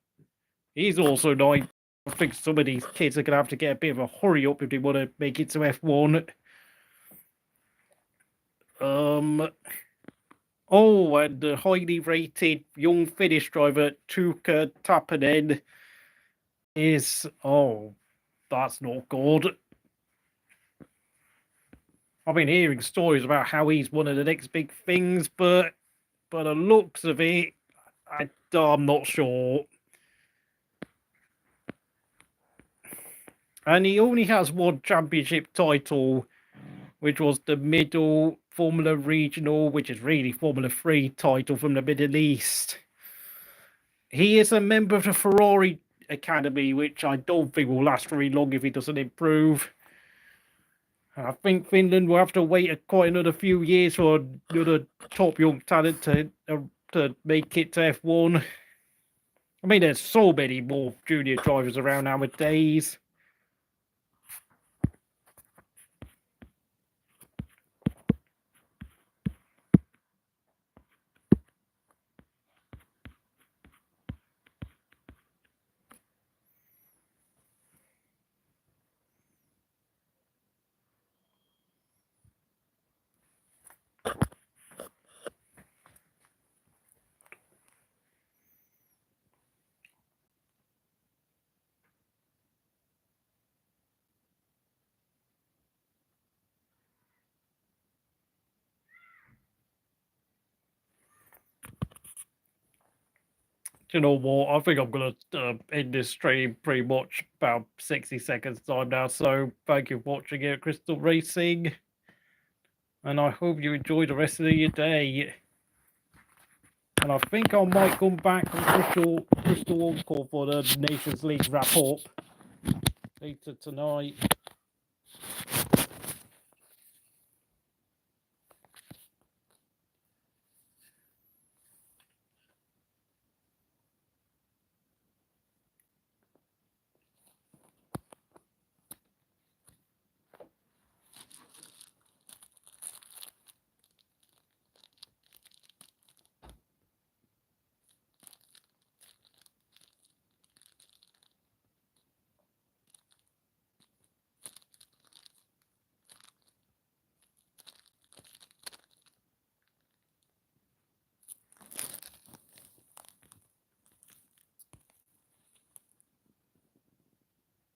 He's also 9. I think some of these kids are going to have to get a bit of a hurry up if they want to make it to F1. Oh, and the highly rated young Finnish driver, Tuukka Tapanen, is... Oh, that's not good. I've been hearing stories about how he's one of the next big things, but by the looks of it, I'm not sure. And he only has one championship title, which was the Middle Formula Regional, which is really Formula 3 title from the Middle East. He is a member of the Ferrari Academy, which I don't think will last very long if he doesn't improve. I think Finland will have to wait quite another few years for another top young talent to make it to F1. I mean, there's so many more junior drivers around nowadays. Do you know what? I think I'm going to end this stream pretty much about 60 seconds time now. So thank you for watching here at Crystal Racing. And I hope you enjoy the rest of your day. And I think I might come back on Crystal Encore for the Nations League wrap-up later tonight.